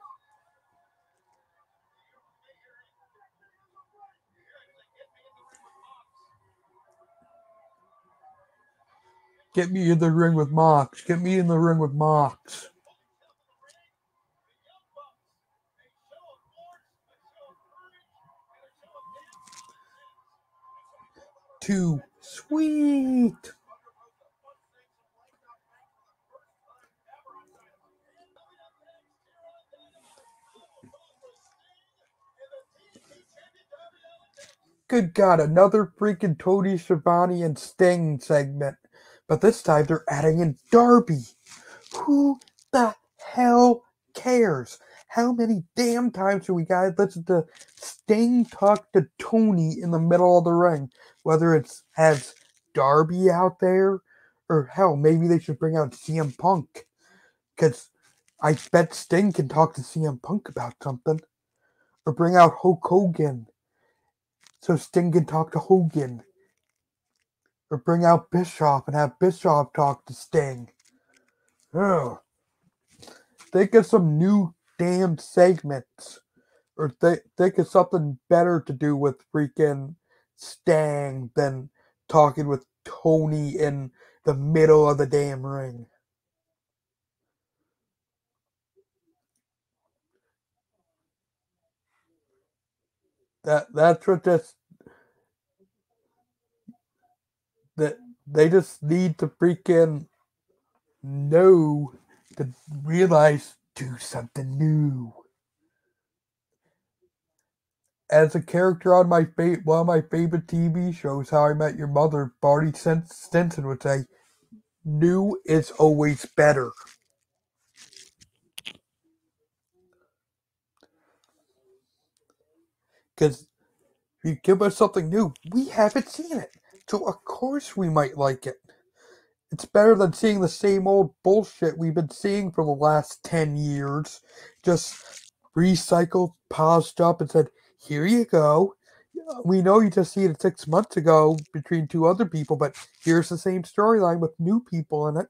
[SPEAKER 1] Get me in the ring with Mox. Get me in the ring with Mox. Too sweet. Good God, another freaking Tony Schiavone and Sting segment. But this time they're adding in Darby. Who the hell cares? How many damn times do we gotta listen to Sting talk to Tony in the middle of the ring? Whether it's has Darby out there, or hell, maybe they should bring out CM Punk. Because I bet Sting can talk to CM Punk about something. Or bring out Hulk Hogan so Sting can talk to Hogan. Or bring out Bischoff and have Bischoff talk to Sting. Ugh. Think of some new damn segments. Or think of something better to do with freaking Sting than talking with Tony in the middle of the damn ring. That's what that they just need to freaking know to realize do something new. As a character on one of my favorite TV shows, How I Met Your Mother, Barney Stinson would say, "New is always better." Because if you give us something new, we haven't seen it, so of course we might like it. It's better than seeing the same old bullshit we've been seeing for the last 10 years. Just recycled, paused up, and said, here you go. We know you just seen it 6 months ago between two other people, but here's the same storyline with new people in it.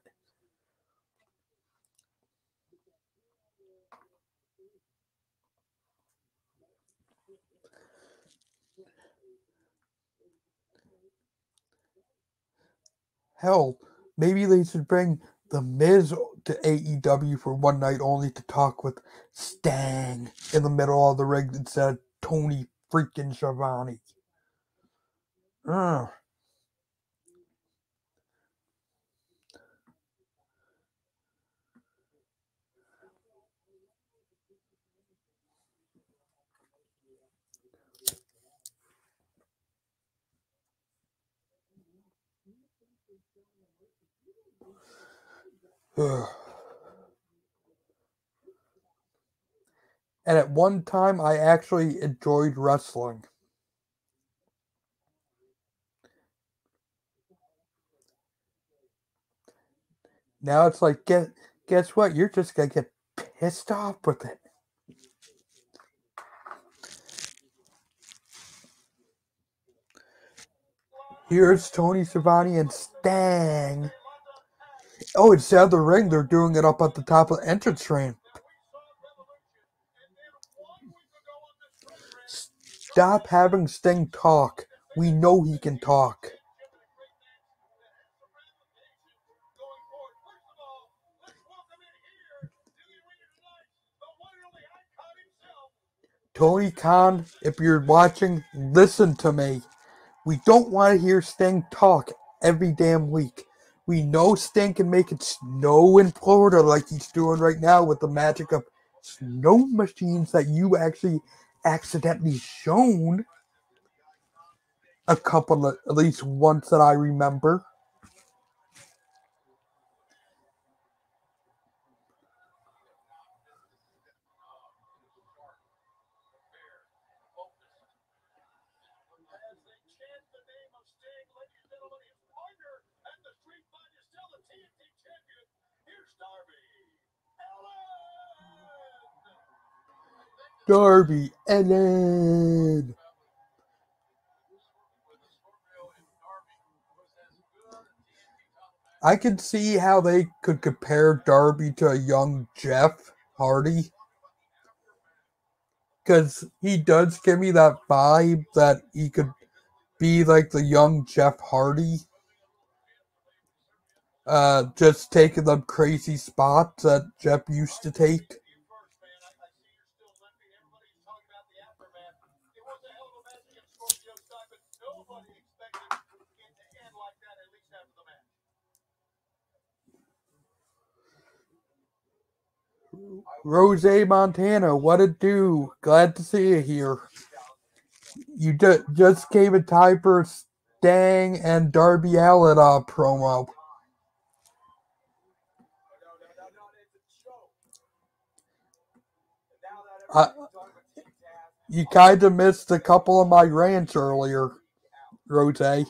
[SPEAKER 1] Hell, maybe they should bring The Miz to AEW for one night only to talk with Stang in the middle of the ring instead of Tony freaking Schiavone. Ugh. Ugh. And at one time, I actually enjoyed wrestling. Now it's like, guess what? You're just gonna get pissed off with it. Here's Tony Schiavone and Stang. Oh, instead of the ring, they're doing it up at the top of the entrance ramp. Stop having Sting talk. We know he can talk. Tony Khan, if you're watching, listen to me. We don't want to hear Sting talk every damn week. We know Sting can make it snow in Florida like he's doing right now with the magic of snow machines that you actually accidentally shown a couple of, at least once that I remember. Darby Allin. I can see how they could compare Darby to a young Jeff Hardy. Because he does give me that vibe that he could be like the young Jeff Hardy. just taking them crazy spots that Jeff used to take. Rose Montana, what it do? Glad to see you here. You just came in time for Stang and Darby Allin promo. You kind of missed a couple of my rants earlier, Rose.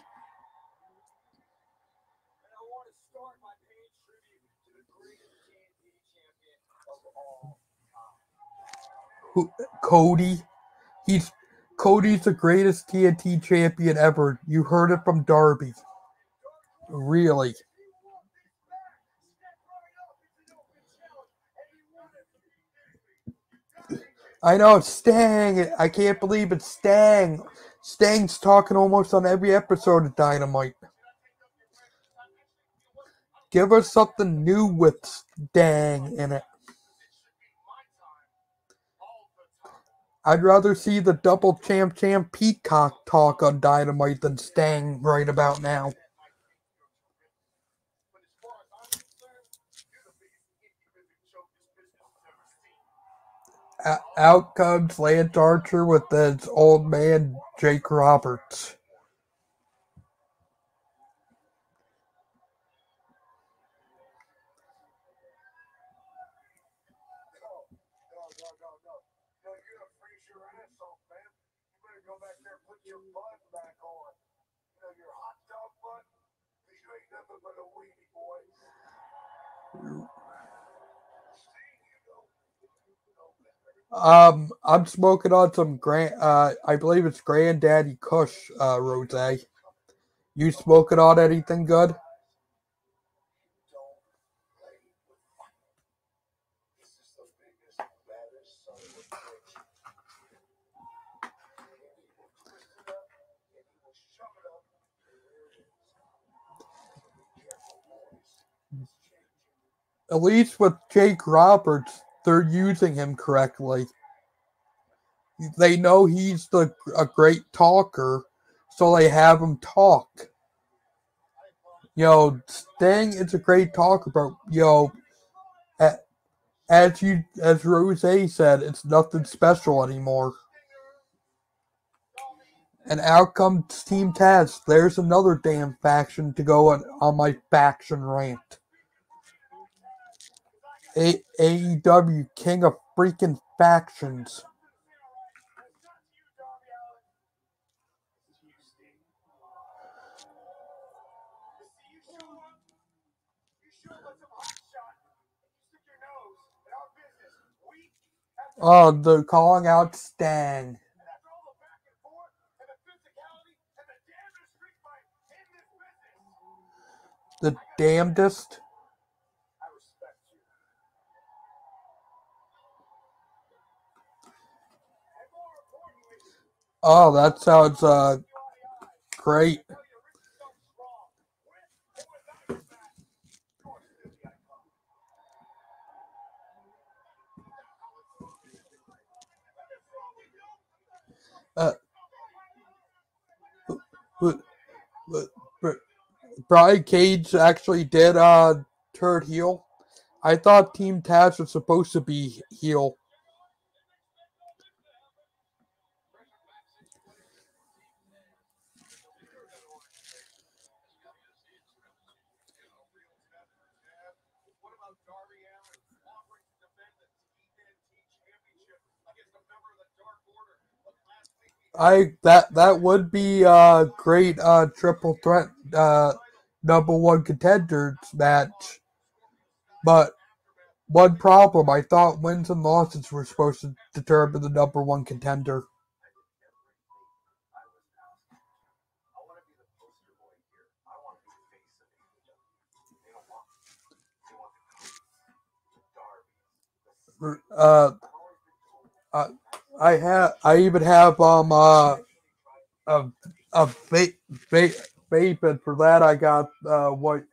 [SPEAKER 1] Cody. Cody's the greatest TNT champion ever. You heard it from Darby. Really. I know, it's Stang. I can't believe it's Stang. Stang's talking almost on every episode of Dynamite. Give us something new with Stang in it. I'd rather see the double champ Peacock talk on Dynamite than Stang right about now. Out comes Lance Archer with his old man Jake Roberts. I'm smoking on some I believe it's Granddaddy Kush, Rose. You smoking on anything good? At least with Jake Roberts, they're using him correctly. They know he's a great talker, so they have him talk. Sting is a great talker, but as Rose said, it's nothing special anymore. And out comes Team Taz. There's another damn faction to go on my faction rant. AEW, king of freaking factions. Oh, they're calling out Stang. The damnedest. Oh, that sounds great. Brian Cage actually did turn heel. I thought Team Taz was supposed to be heel. That would be a great triple threat number one contenders match. But one problem, I thought wins and losses were supposed to determine the number one contender. I even have a vape, and for that I got white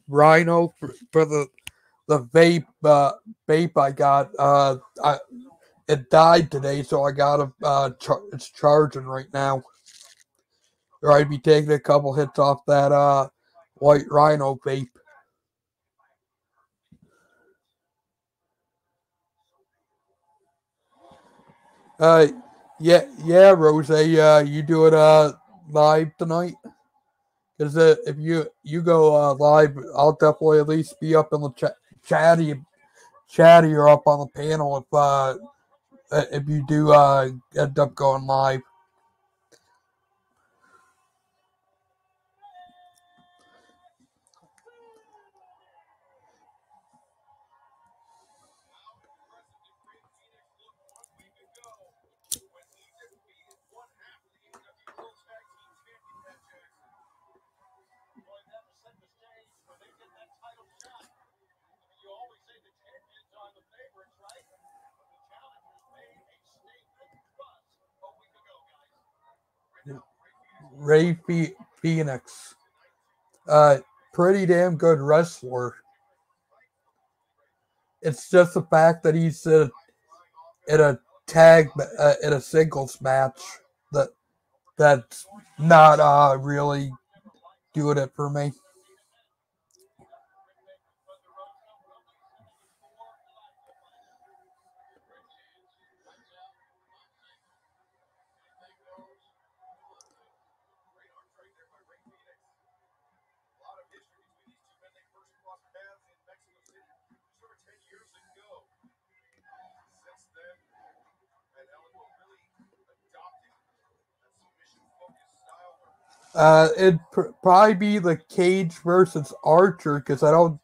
[SPEAKER 1] Rhino for the vape I got. It died today, so I got it's charging right now. Or I'd be taking a couple hits off that white Rhino vape. Uh, yeah, Rose. You do it live tonight? Because if you go live, I'll definitely at least be up in the chatty or up on the panel if you do end up going live. Ray Phoenix, pretty damn good wrestler. It's just the fact that he's in a in a singles match that that's not really doing it for me. It'd probably be the Cage versus Archer because I don't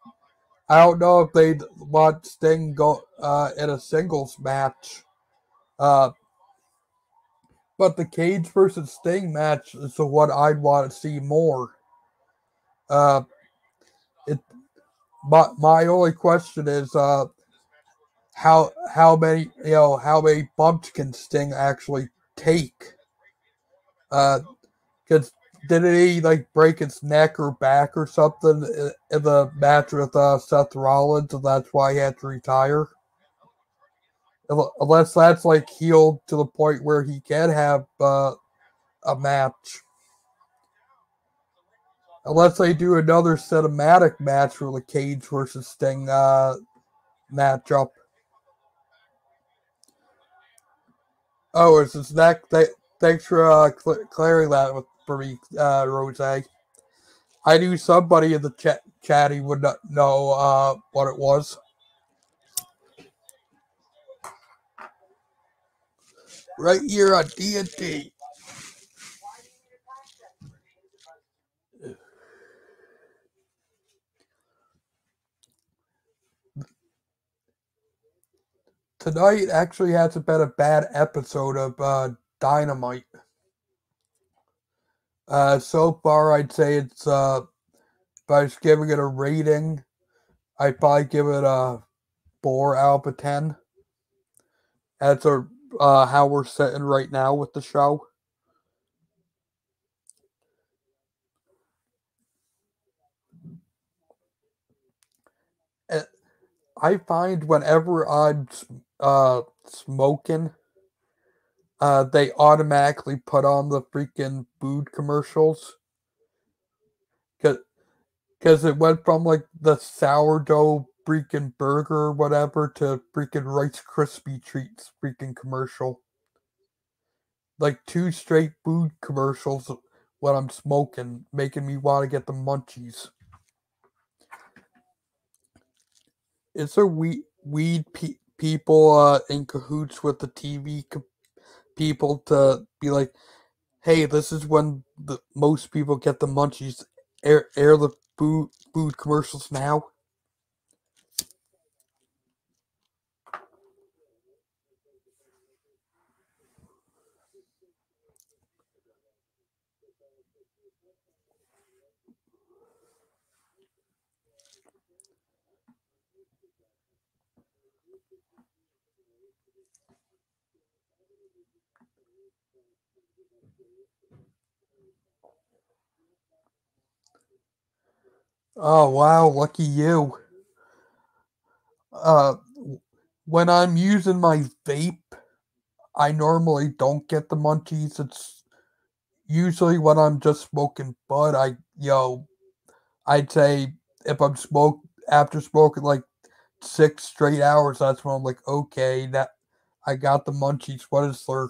[SPEAKER 1] know if they'd want Sting go in a singles match. Uh, but the Cage versus Sting match is the one I'd want to see more. Uh, it my only question is how many bumps can Sting actually take? Because didn't he like break his neck or back or something in the match with Seth Rollins, and that's why he had to retire? Unless that's like healed to the point where he can have a match. Unless they do another cinematic match for the Cage versus Sting matchup. Oh, it's his neck. Thanks for clearing that for me, Rose. I knew somebody in the chatty would not know what it was. Right here on D&D. Tonight actually hasn't been a bad episode of Dynamite. So far, I'd say it's, if I was giving it a rating, I'd probably give it a 4 out of 10. That's how we're sitting right now with the show. I find whenever I'm smoking, they automatically put on the freaking food commercials. Because it went from like the sourdough freaking burger or whatever to freaking Rice Krispie treats freaking commercial. Like two straight food commercials when I'm smoking, making me want to get the munchies. Is there people in cahoots with the TV people to be like, hey, this is when the most people get the munchies. Air the food commercials now. Oh wow, lucky you. Uh, when I'm using my vape, I normally don't get the munchies. It's usually when I'm just smoking bud. I'd say if I'm after smoking like 6 straight hours, that's when I'm like, okay, that I got the munchies. What is there?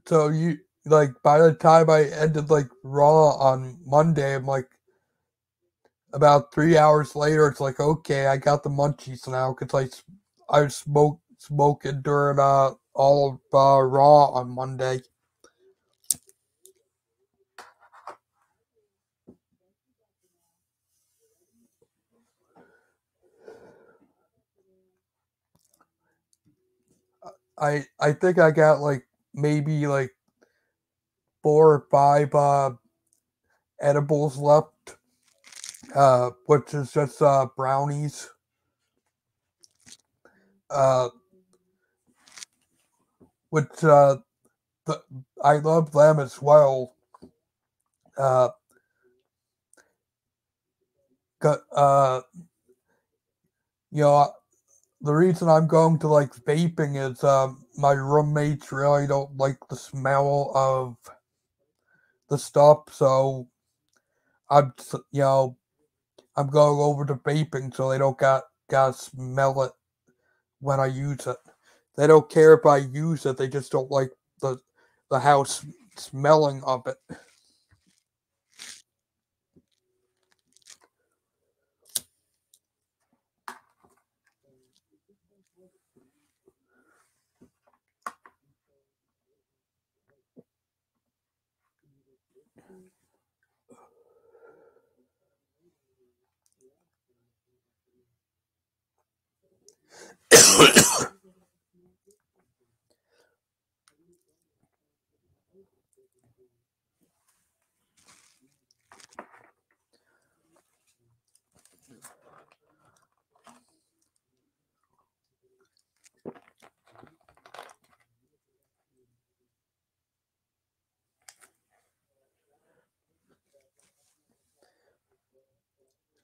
[SPEAKER 1] So you like by the time I ended like Raw on Monday, I'm like about 3 hours later. It's like okay, I got the munchies now because I smoking during all of Raw on Monday. I think I got like maybe like 4 or 5 edibles left, which is just brownies. Uh, which the, I love them as well. Uh, uh, you know, the reason I'm going to like vaping is my roommates really don't like the smell of the stuff, so you know I'm going over to vaping so they don't gotta smell it when I use it. They don't care if I use it; they just don't like the the house smelling of it.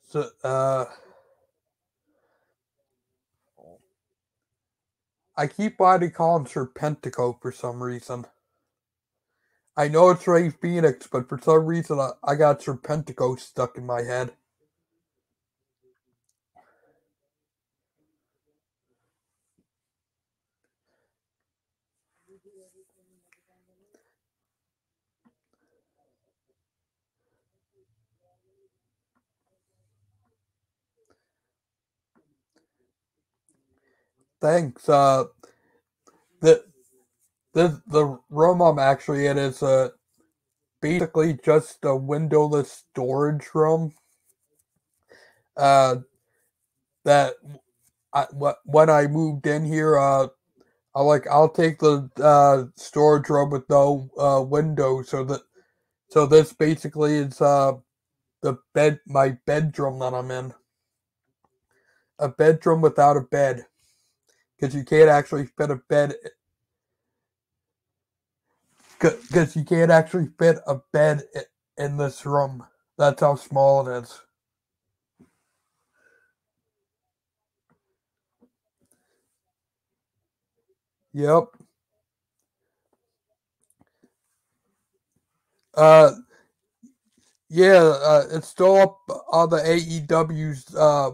[SPEAKER 1] So I keep wanting to call him Serpentico for some reason. I know it's Ray Phoenix, but for some reason I got Serpentico stuck in my head. Thanks. The the room I'm actually in is basically just a windowless storage room. Uh, that when I moved in here, I'll take the storage room with no window, so this basically is the my bedroom that I'm in, a bedroom without a bed because you can't actually fit a bed because you can't actually fit a bed in this room. That's how small it is. Yep. Uh, yeah. It's still up on the AEW's. Uh,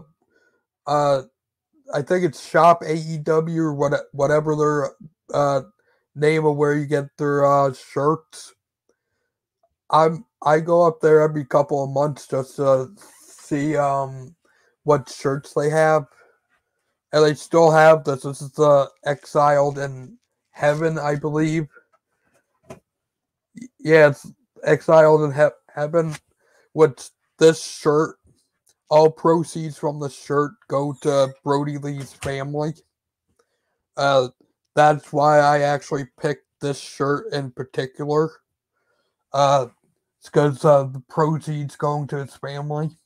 [SPEAKER 1] I think it's Shop AEW or whatever their name of where you get their shirts. I go up there every couple of months just to see what shirts they have, and they still have this. This is the Exiled in Heaven, I believe. Yeah, it's Exiled in Heaven. Which this shirt, all proceeds from the shirt go to Brody Lee's family. Uh, that's why I actually picked this shirt in particular. Uh, it's because the proceeds going to his family.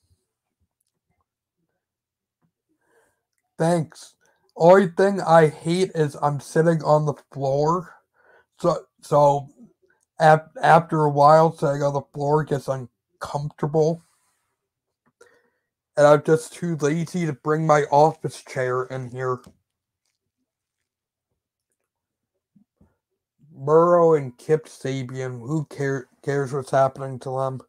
[SPEAKER 1] Thanks. Only thing I hate is I'm sitting on the floor. So after a while, sitting on the floor gets uncomfortable. And I'm just too lazy to bring my office chair in here. Burrow and Kip Sabian, who cares what's happening to them?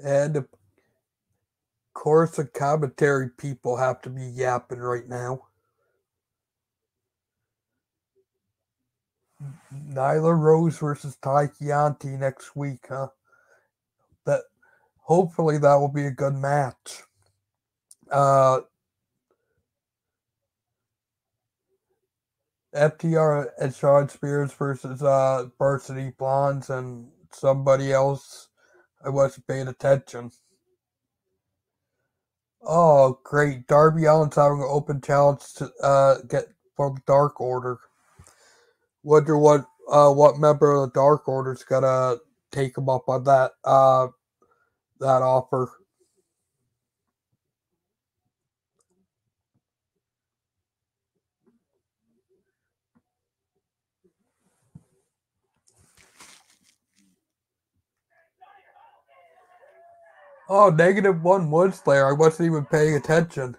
[SPEAKER 1] And of course, the commentary people have to be yapping right now. Nyla Rose versus Ty Chianti next week, huh? That hopefully that will be a good match. FTR and Sean Spears versus Varsity Blondes and somebody else. I wasn't paying attention. Oh, great! Darby Allin's having an open challenge to get for the Dark Order. Wonder what member of the Dark Order's gonna take him up on that offer. Oh, -1 was there. I wasn't even paying attention.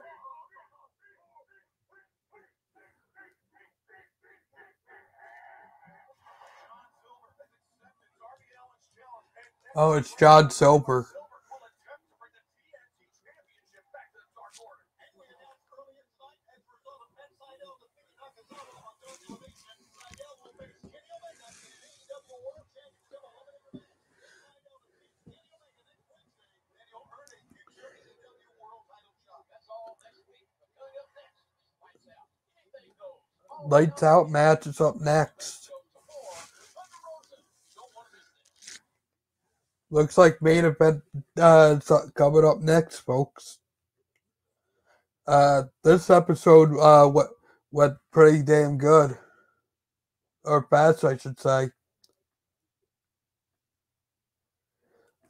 [SPEAKER 1] Oh, it's John Silver. Lights Out match is up next. Looks like main event coming up next, folks. This episode went pretty damn good, or fast, I should say.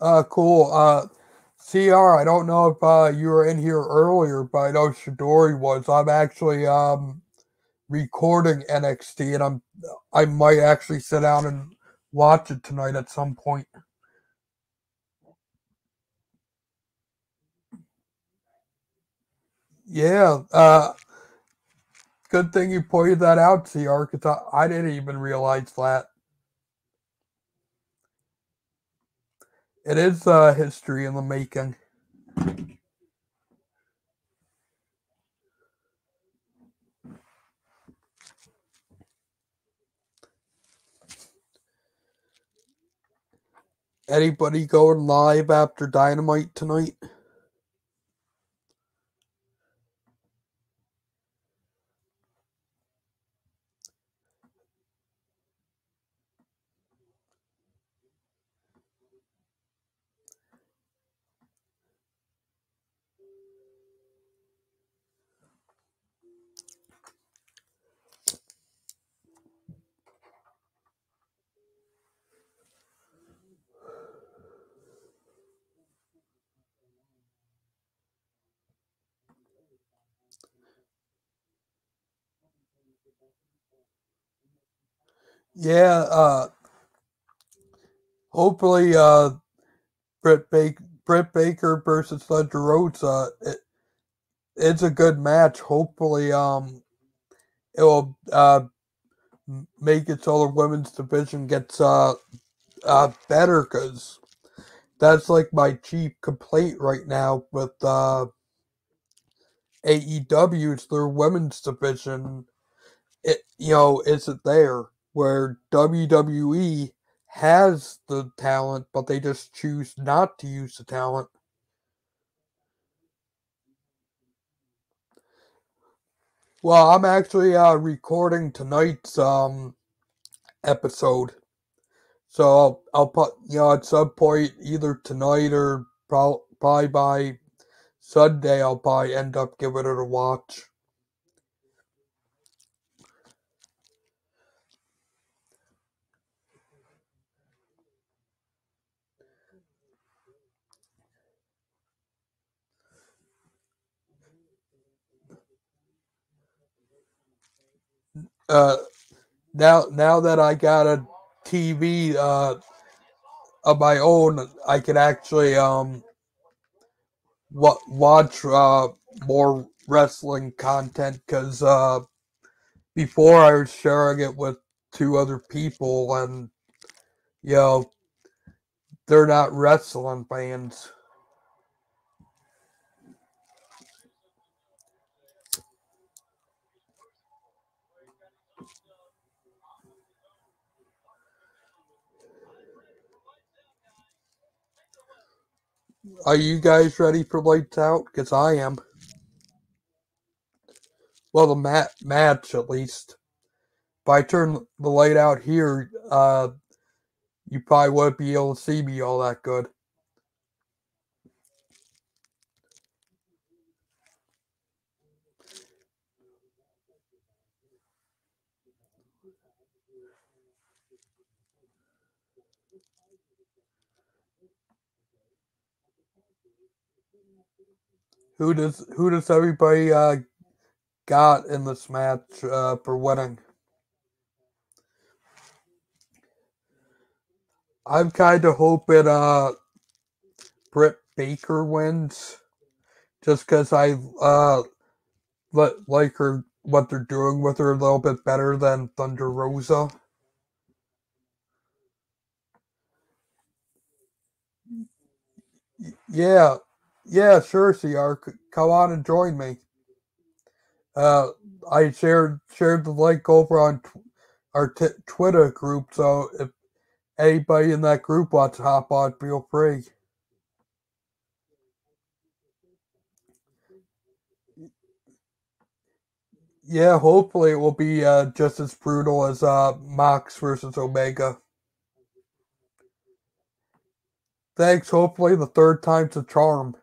[SPEAKER 1] Cool. CR, I don't know if you were in here earlier, but I know Shidori was. I'm actually recording NXT, and I might actually sit down and watch it tonight at some point. Yeah. Good thing you pointed that out, CR, because I didn't even realize that. It is history in the making. Anybody going live after Dynamite tonight? Yeah, hopefully Britt Baker versus Thunder Rosa. It's a good match. Hopefully it will make it so the women's division gets better, because that's like my chief complaint right now with AEW. It's their women's division. It isn't there, where WWE has the talent, but they just choose not to use the talent. Well, I'm actually recording tonight's episode, so I'll put at some point either tonight or probably by Sunday I'll probably end up giving it a watch. Uh, now that I got a TV of my own, I can actually watch more wrestling content because before I was sharing it with two other people, and you know they're not wrestling fans. Are you guys ready for lights out? Because I am. Well, the match at least. If I turn the light out here, you probably won't be able to see me all that good. Who does everybody got in this match for winning? I'm kind of hoping Britt Baker wins, just because I like her what they're doing with her a little bit better than Thunder Rosa. Yeah, yeah, sure, CR, come on and join me. Uh, I shared the link over on our Twitter group, so if anybody in that group wants to hop on, feel free. Yeah, hopefully it will be just as brutal as Mox versus Omega. Thanks. Hopefully the third time's a charm.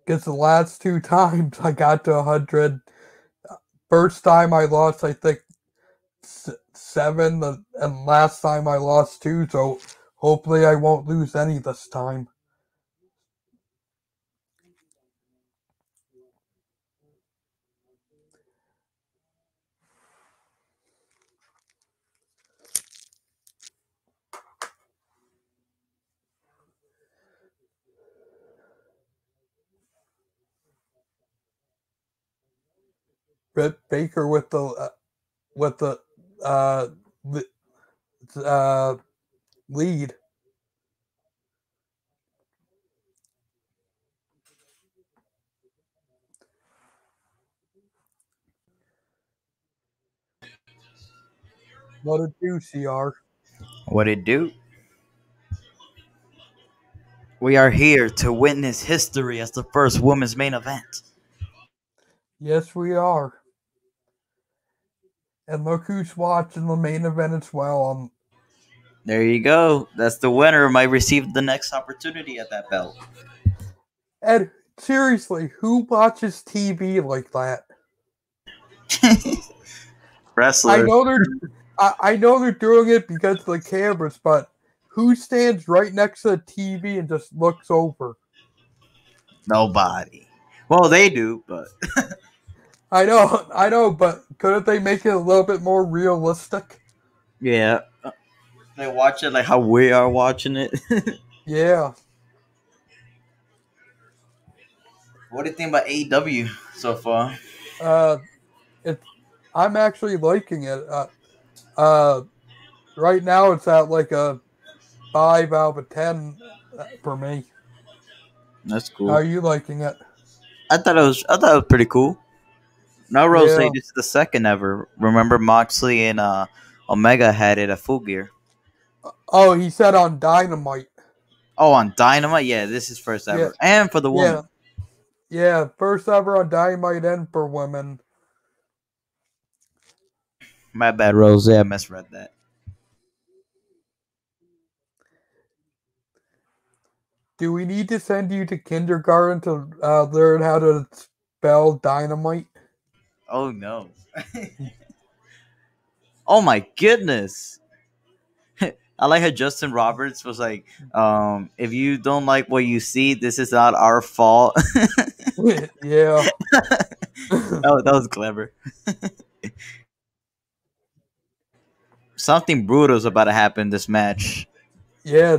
[SPEAKER 1] Because the last two times I got to 100. First time I lost, I think, 7, and last time I lost 2, so hopefully I won't lose any this time. Britt Baker with the uh, uh, lead. What a do, CR.
[SPEAKER 2] What it do? We are here to witness history as the first women's main event.
[SPEAKER 1] Yes, we are. And look who's watching the main event as well.
[SPEAKER 2] There you go. That's the winner. Might receive the next opportunity at that belt.
[SPEAKER 1] Ed, seriously, who watches TV like that? I
[SPEAKER 2] Wrestler.
[SPEAKER 1] know they're I know they're doing it because of the cameras, but who stands right next to the TV and just looks over?
[SPEAKER 2] Nobody. Well, they do, but
[SPEAKER 1] I know, but couldn't they make it a little bit more realistic?
[SPEAKER 2] yeah, they watch it like how we are watching it.
[SPEAKER 1] Yeah.
[SPEAKER 2] What do you think about AEW so far?
[SPEAKER 1] Uh, it's I'm actually liking it. Uh, right now it's at like a 5 out of 10 for me.
[SPEAKER 2] That's
[SPEAKER 1] How
[SPEAKER 2] cool.
[SPEAKER 1] are you liking it?
[SPEAKER 2] I thought it was pretty cool. Now Rose,
[SPEAKER 1] Yeah.
[SPEAKER 2] this is the second ever. Remember Moxley and Omega had it at Full Gear.
[SPEAKER 1] Oh, he said on Dynamite.
[SPEAKER 2] Oh, on Dynamite, yeah, this is first
[SPEAKER 1] Yeah.
[SPEAKER 2] ever, and for the
[SPEAKER 1] Yeah.
[SPEAKER 2] woman.
[SPEAKER 1] Yeah. First ever on Dynamite and for women.
[SPEAKER 2] My bad, Rose. I misread that.
[SPEAKER 1] Do we need to send you to kindergarten to learn how to spell dynamite?
[SPEAKER 2] Oh no. Oh my goodness. I like how Justin Roberts was like, if you don't like what you see, this is not our fault.
[SPEAKER 1] Yeah.
[SPEAKER 2] That was clever. Something brutal is about to happen this match.
[SPEAKER 1] Yeah.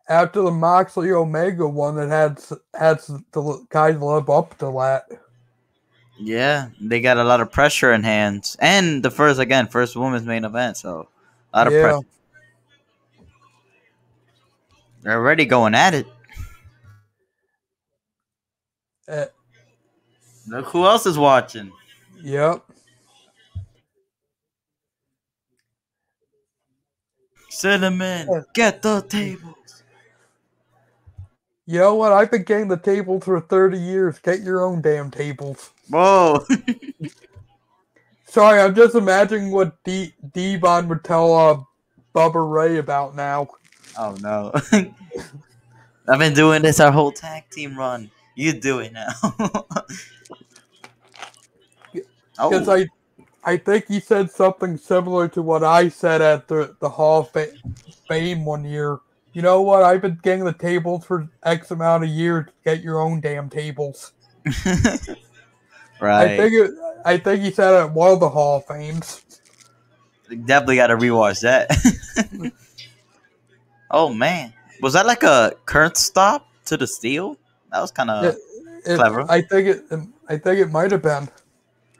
[SPEAKER 1] After the Moxley Omega one, it had the guys live up to that.
[SPEAKER 2] Yeah, they got a lot of pressure in hands, and the first women's main event, so a lot of
[SPEAKER 1] Yeah.
[SPEAKER 2] pressure. They're already going at it.
[SPEAKER 1] Uh,
[SPEAKER 2] Look who else is watching.
[SPEAKER 1] yep.
[SPEAKER 2] Cinnamon,
[SPEAKER 1] Uh,
[SPEAKER 2] get the tables.
[SPEAKER 1] You know what? I've been getting the tables for 30 years. Get your own damn tables.
[SPEAKER 2] Whoa.
[SPEAKER 1] Sorry, I'm just imagining what Devon would tell Bubba Ray about now.
[SPEAKER 2] Oh no. I've been doing this our whole tag team run. You do it now.
[SPEAKER 1] Because
[SPEAKER 2] Oh.
[SPEAKER 1] I think he said something similar to what I said at the Hall of Fame one year. You know what? I've been getting the tables for X amount of years. Get your own damn tables. I
[SPEAKER 2] Right.
[SPEAKER 1] think it, I think he said it at one of the Hall of Fames.
[SPEAKER 2] Definitely got to rewatch that. Oh man, was that like a current stop to the steel? That was kind
[SPEAKER 1] It,
[SPEAKER 2] of clever.
[SPEAKER 1] I think it might have been.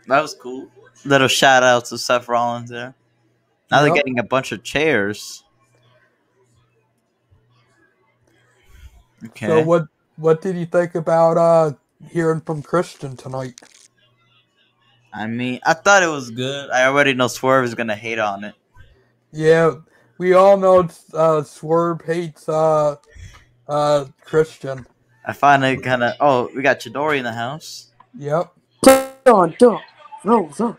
[SPEAKER 2] That was cool. Little shout out to Seth Rollins there. Now they're
[SPEAKER 1] Yep.
[SPEAKER 2] getting a bunch of chairs.
[SPEAKER 1] So
[SPEAKER 2] Okay.
[SPEAKER 1] what did you think about hearing from Christian tonight?
[SPEAKER 2] I mean, I thought it was good. I already know Swerve is gonna hate on it.
[SPEAKER 1] Yeah, we all know Swerve hates Christian.
[SPEAKER 2] I find it kind of. Oh, we got Chidori in the house.
[SPEAKER 1] Yep.
[SPEAKER 3] Dun, dun, roll, roll.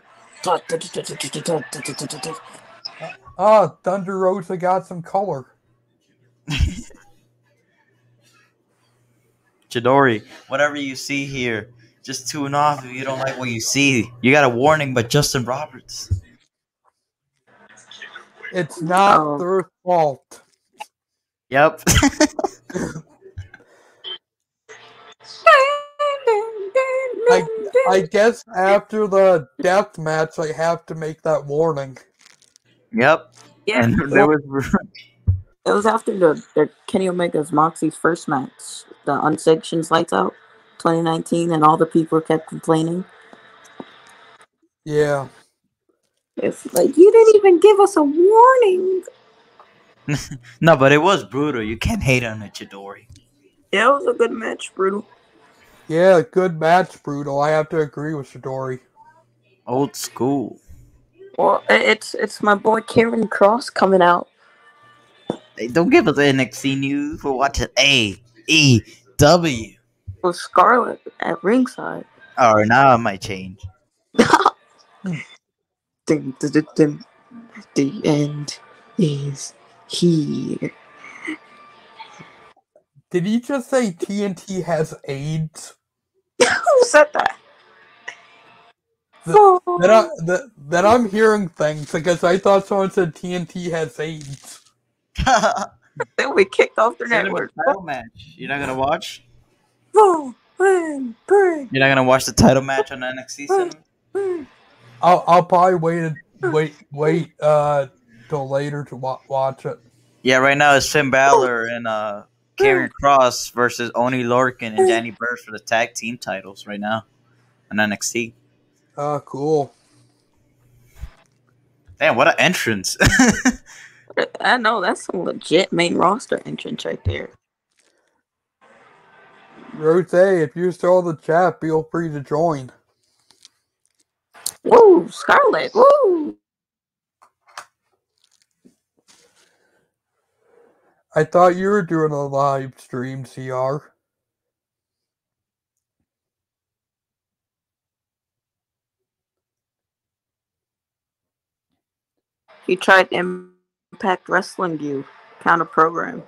[SPEAKER 1] Thunder Rosa got some color.
[SPEAKER 2] Chidori, whatever you see here, just tune off if you don't like what you see. You got a warning by Justin Roberts.
[SPEAKER 1] It's not
[SPEAKER 3] Um,
[SPEAKER 1] their fault.
[SPEAKER 2] Yep.
[SPEAKER 1] I I guess after the death match, I have to make that warning.
[SPEAKER 2] Yep.
[SPEAKER 3] yeah,
[SPEAKER 2] And there
[SPEAKER 3] well,
[SPEAKER 2] was.
[SPEAKER 3] it was after the Kenny Omega's Moxie's first match, the Unsanctioned Lights Out 2019, and all the people kept complaining.
[SPEAKER 1] Yeah.
[SPEAKER 3] It's like, you didn't even give us a warning.
[SPEAKER 2] No, but it was brutal. You can't hate on a Chidori.
[SPEAKER 3] Yeah, it was a good match, brutal.
[SPEAKER 1] Yeah, good match, Brutal. I have to agree with Shidori.
[SPEAKER 2] Old school.
[SPEAKER 3] Well, it's my boy Karen Cross coming out.
[SPEAKER 2] Hey, don't give us NXT news for watching AEW.
[SPEAKER 3] With Scarlett at ringside.
[SPEAKER 2] Or now I might change.
[SPEAKER 3] Dun, dun, dun, dun. The end is here.
[SPEAKER 1] Did he just say TNT has AIDS?
[SPEAKER 3] Who said that?
[SPEAKER 1] Then I'm hearing things because I thought someone said TNT has AIDS.
[SPEAKER 3] Then we kicked off the
[SPEAKER 2] Cinnamon
[SPEAKER 3] network.
[SPEAKER 2] title match. You're not gonna watch?
[SPEAKER 3] Oh, man, pray.
[SPEAKER 2] You're not gonna watch the title match on NXT Cinnamon?
[SPEAKER 1] I'll probably wait till later to watch it.
[SPEAKER 2] Yeah, right now it's Finn Balor and Karrion Cross versus Oni Lorcan and Danny Burch for the tag team titles right now on NXT.
[SPEAKER 1] Cool.
[SPEAKER 2] Damn, what an entrance!
[SPEAKER 3] I know, that's some legit main roster entrance right there.
[SPEAKER 1] Rose, if you're still in the chat, feel free to join.
[SPEAKER 3] Woo, Scarlett, woo.
[SPEAKER 1] I thought you were doing a live stream, CR.
[SPEAKER 3] He tried Impact Wrestling View counter program.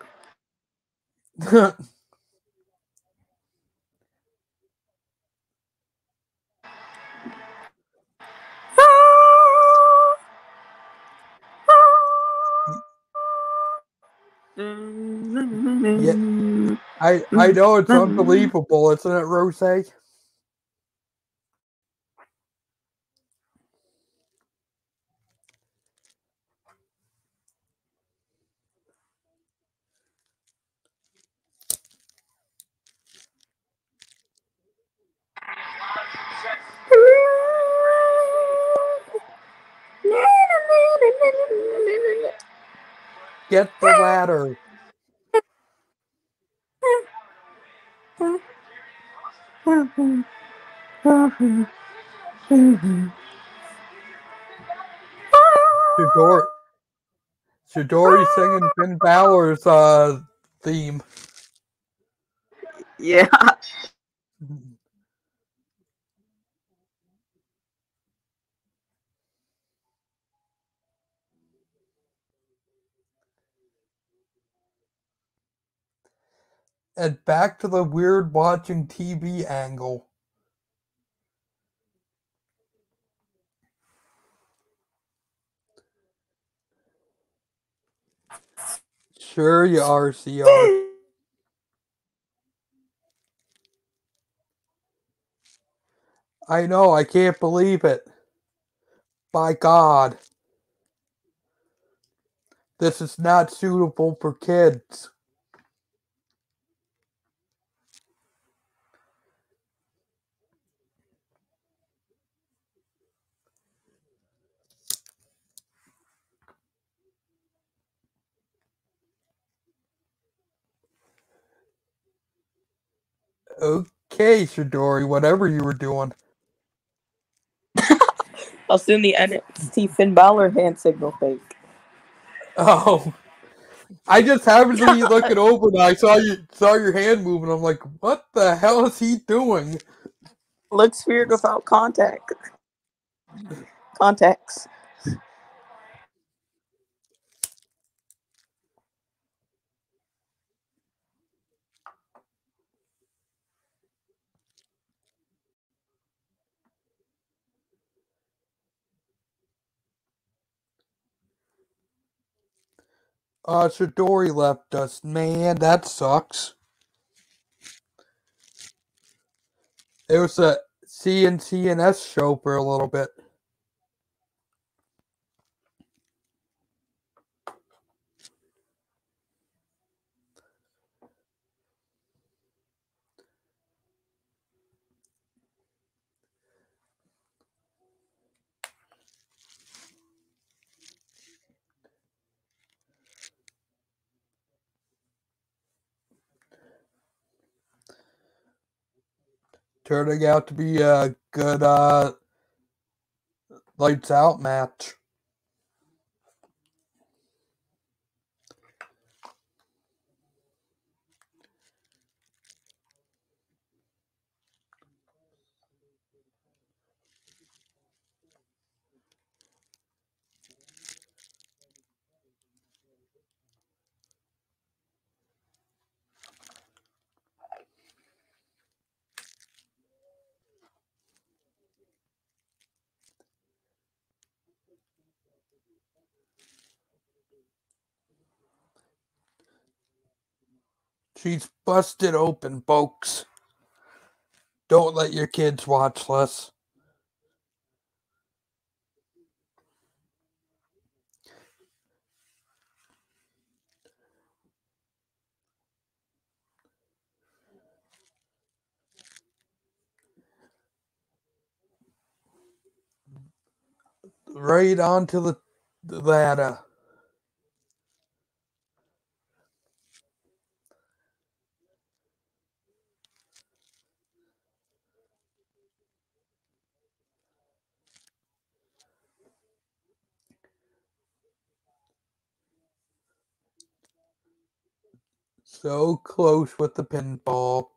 [SPEAKER 1] Yeah, I know it's unbelievable, isn't it, Rose? Get the ladder. Shidori singing Finn Balor's theme.
[SPEAKER 3] Yeah.
[SPEAKER 1] And back to the weird watching TV angle. Sure you are, CR. I know, I can't believe it. By God. This is not suitable for kids. Okay, Shidori, whatever you were doing.
[SPEAKER 3] I'll soon the NXT Finn Balor hand signal fake.
[SPEAKER 1] Oh. I just happened to be looking over and I saw your hand moving. I'm like, what the hell is he doing?
[SPEAKER 3] Looks weird without contacts.
[SPEAKER 1] Shidori left us. Man, that sucks. It was a CNS show for a little bit. Turning out to be a good lights out match. She's busted open, folks. Don't let your kids watch this. Right onto the ladder. So close with the pinfall.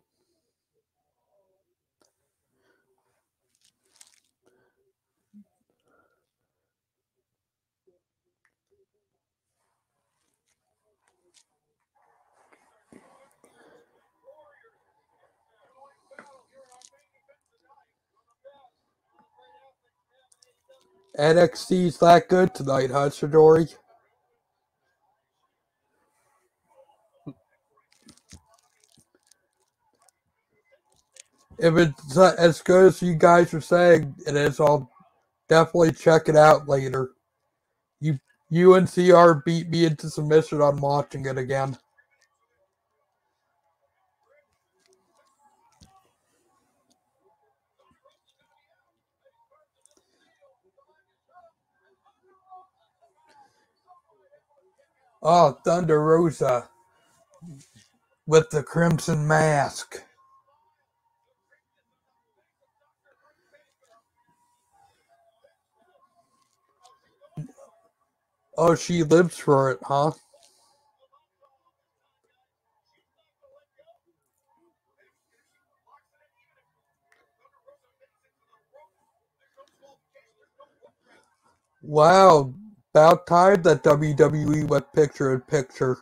[SPEAKER 1] NXT's that good tonight, huh, Shidori? If it's as good as you guys are saying it is, I'll definitely check it out later. UNCR beat me into submission on watching it again. Oh, Thunder Rosa with the crimson mask. Oh, she lives for it, huh? Wow, about time that WWE went picture in picture.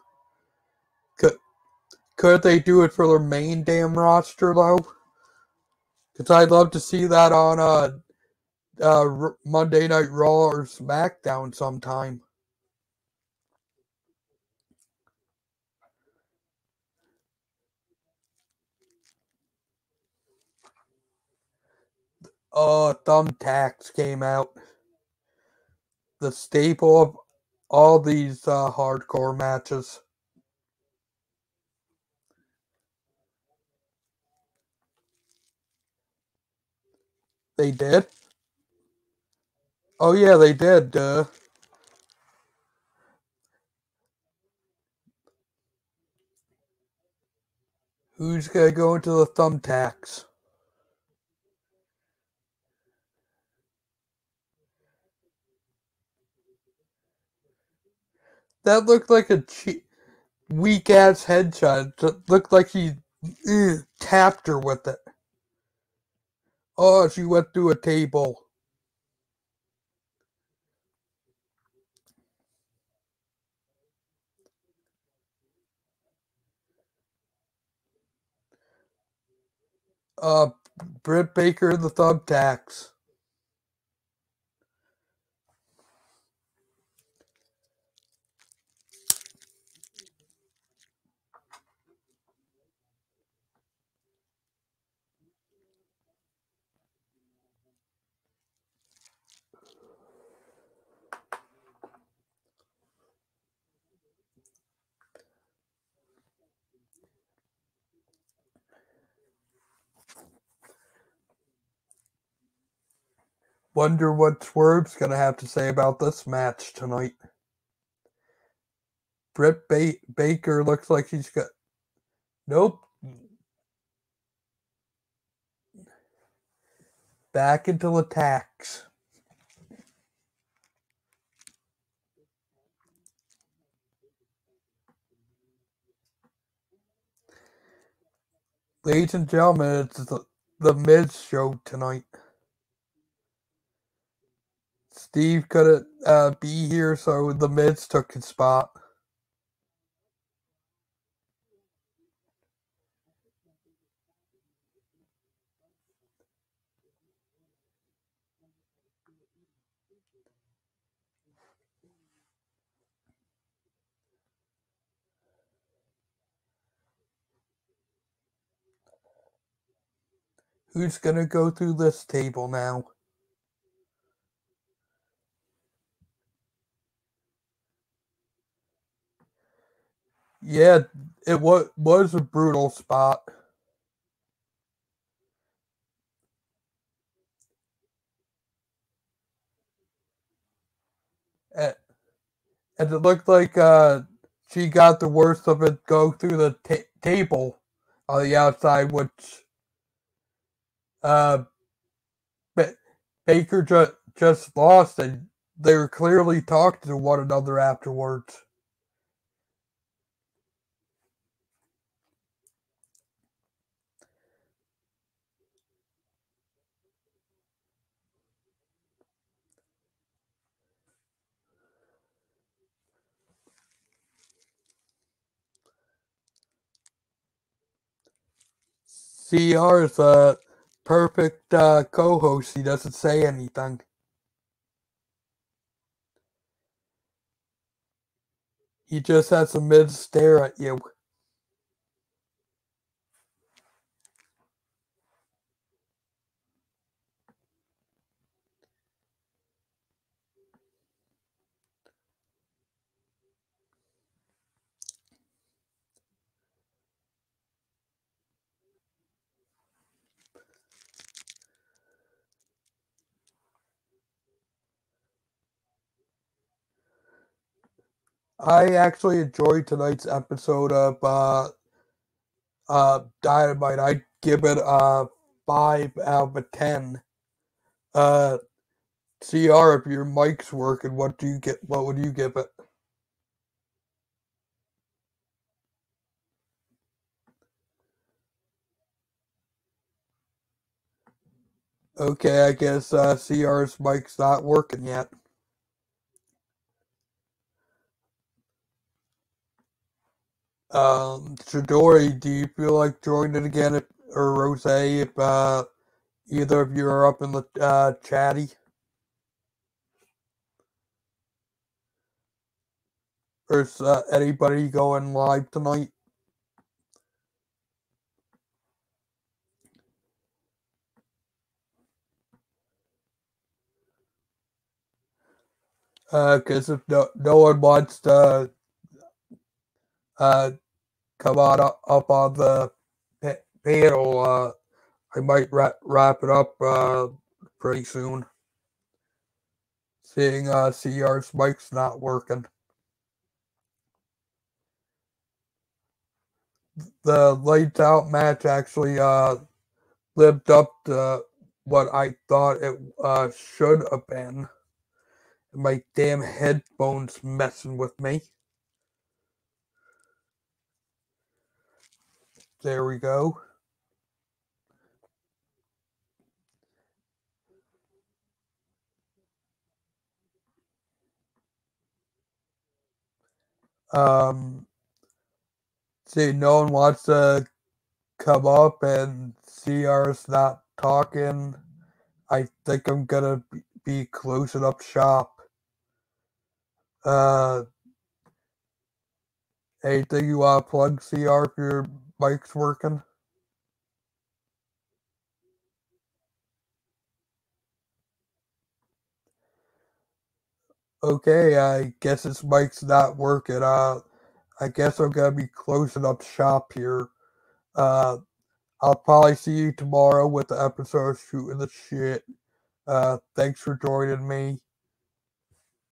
[SPEAKER 1] Could they do it for their main damn roster, though? Because I'd love to see that on Monday Night Raw or SmackDown sometime. Thumbtacks came out. The staple of all these hardcore matches. They did? Oh yeah, they did. Who's gonna go into the thumbtacks? That looked like a weak ass headshot. It looked like he tapped her with it. Oh, she went through a table. Uh, Britt Baker and the thumbtacks. Wonder what Swerve's gonna have to say about this match tonight. Britt Baker looks like he's got. Nope. Back into attacks. Ladies and gentlemen, it's the Miz show tonight. Steve couldn't be here, so the Miz took his spot. Who's gonna go through this table now? Yeah, it was a brutal spot. And it looked like she got the worst of it go through the table on the outside, which uh, Baker just lost, and they were clearly talking to one another afterwards. CR is a perfect co-host. He doesn't say anything. He just has a mid stare at you. I actually enjoyed tonight's episode of Dynamite. I'd give it a 5 out of a 10. CR, if your mic's working, what would you give it? Okay, I guess CR's mic's not working yet. Shidori, do you feel like joining again, or Rose, if either of you are up in the chatty? Or is anybody going live tonight? Because if no one wants to come on up on the panel, I might wrap it up pretty soon. Seeing CR's mic's not working. The lights out match actually lived up to what I thought it should have been. My damn headphones messing with me. There we go. See, no one wants to come up, and CR's not talking. I think I'm gonna be closing up shop. Anything you want to plug, CR, if your mic's working? Okay, I guess his mic's not working. I guess I'm gonna be closing up shop here. I'll probably see you tomorrow with the episode of Shooting the Shit. Thanks for joining me.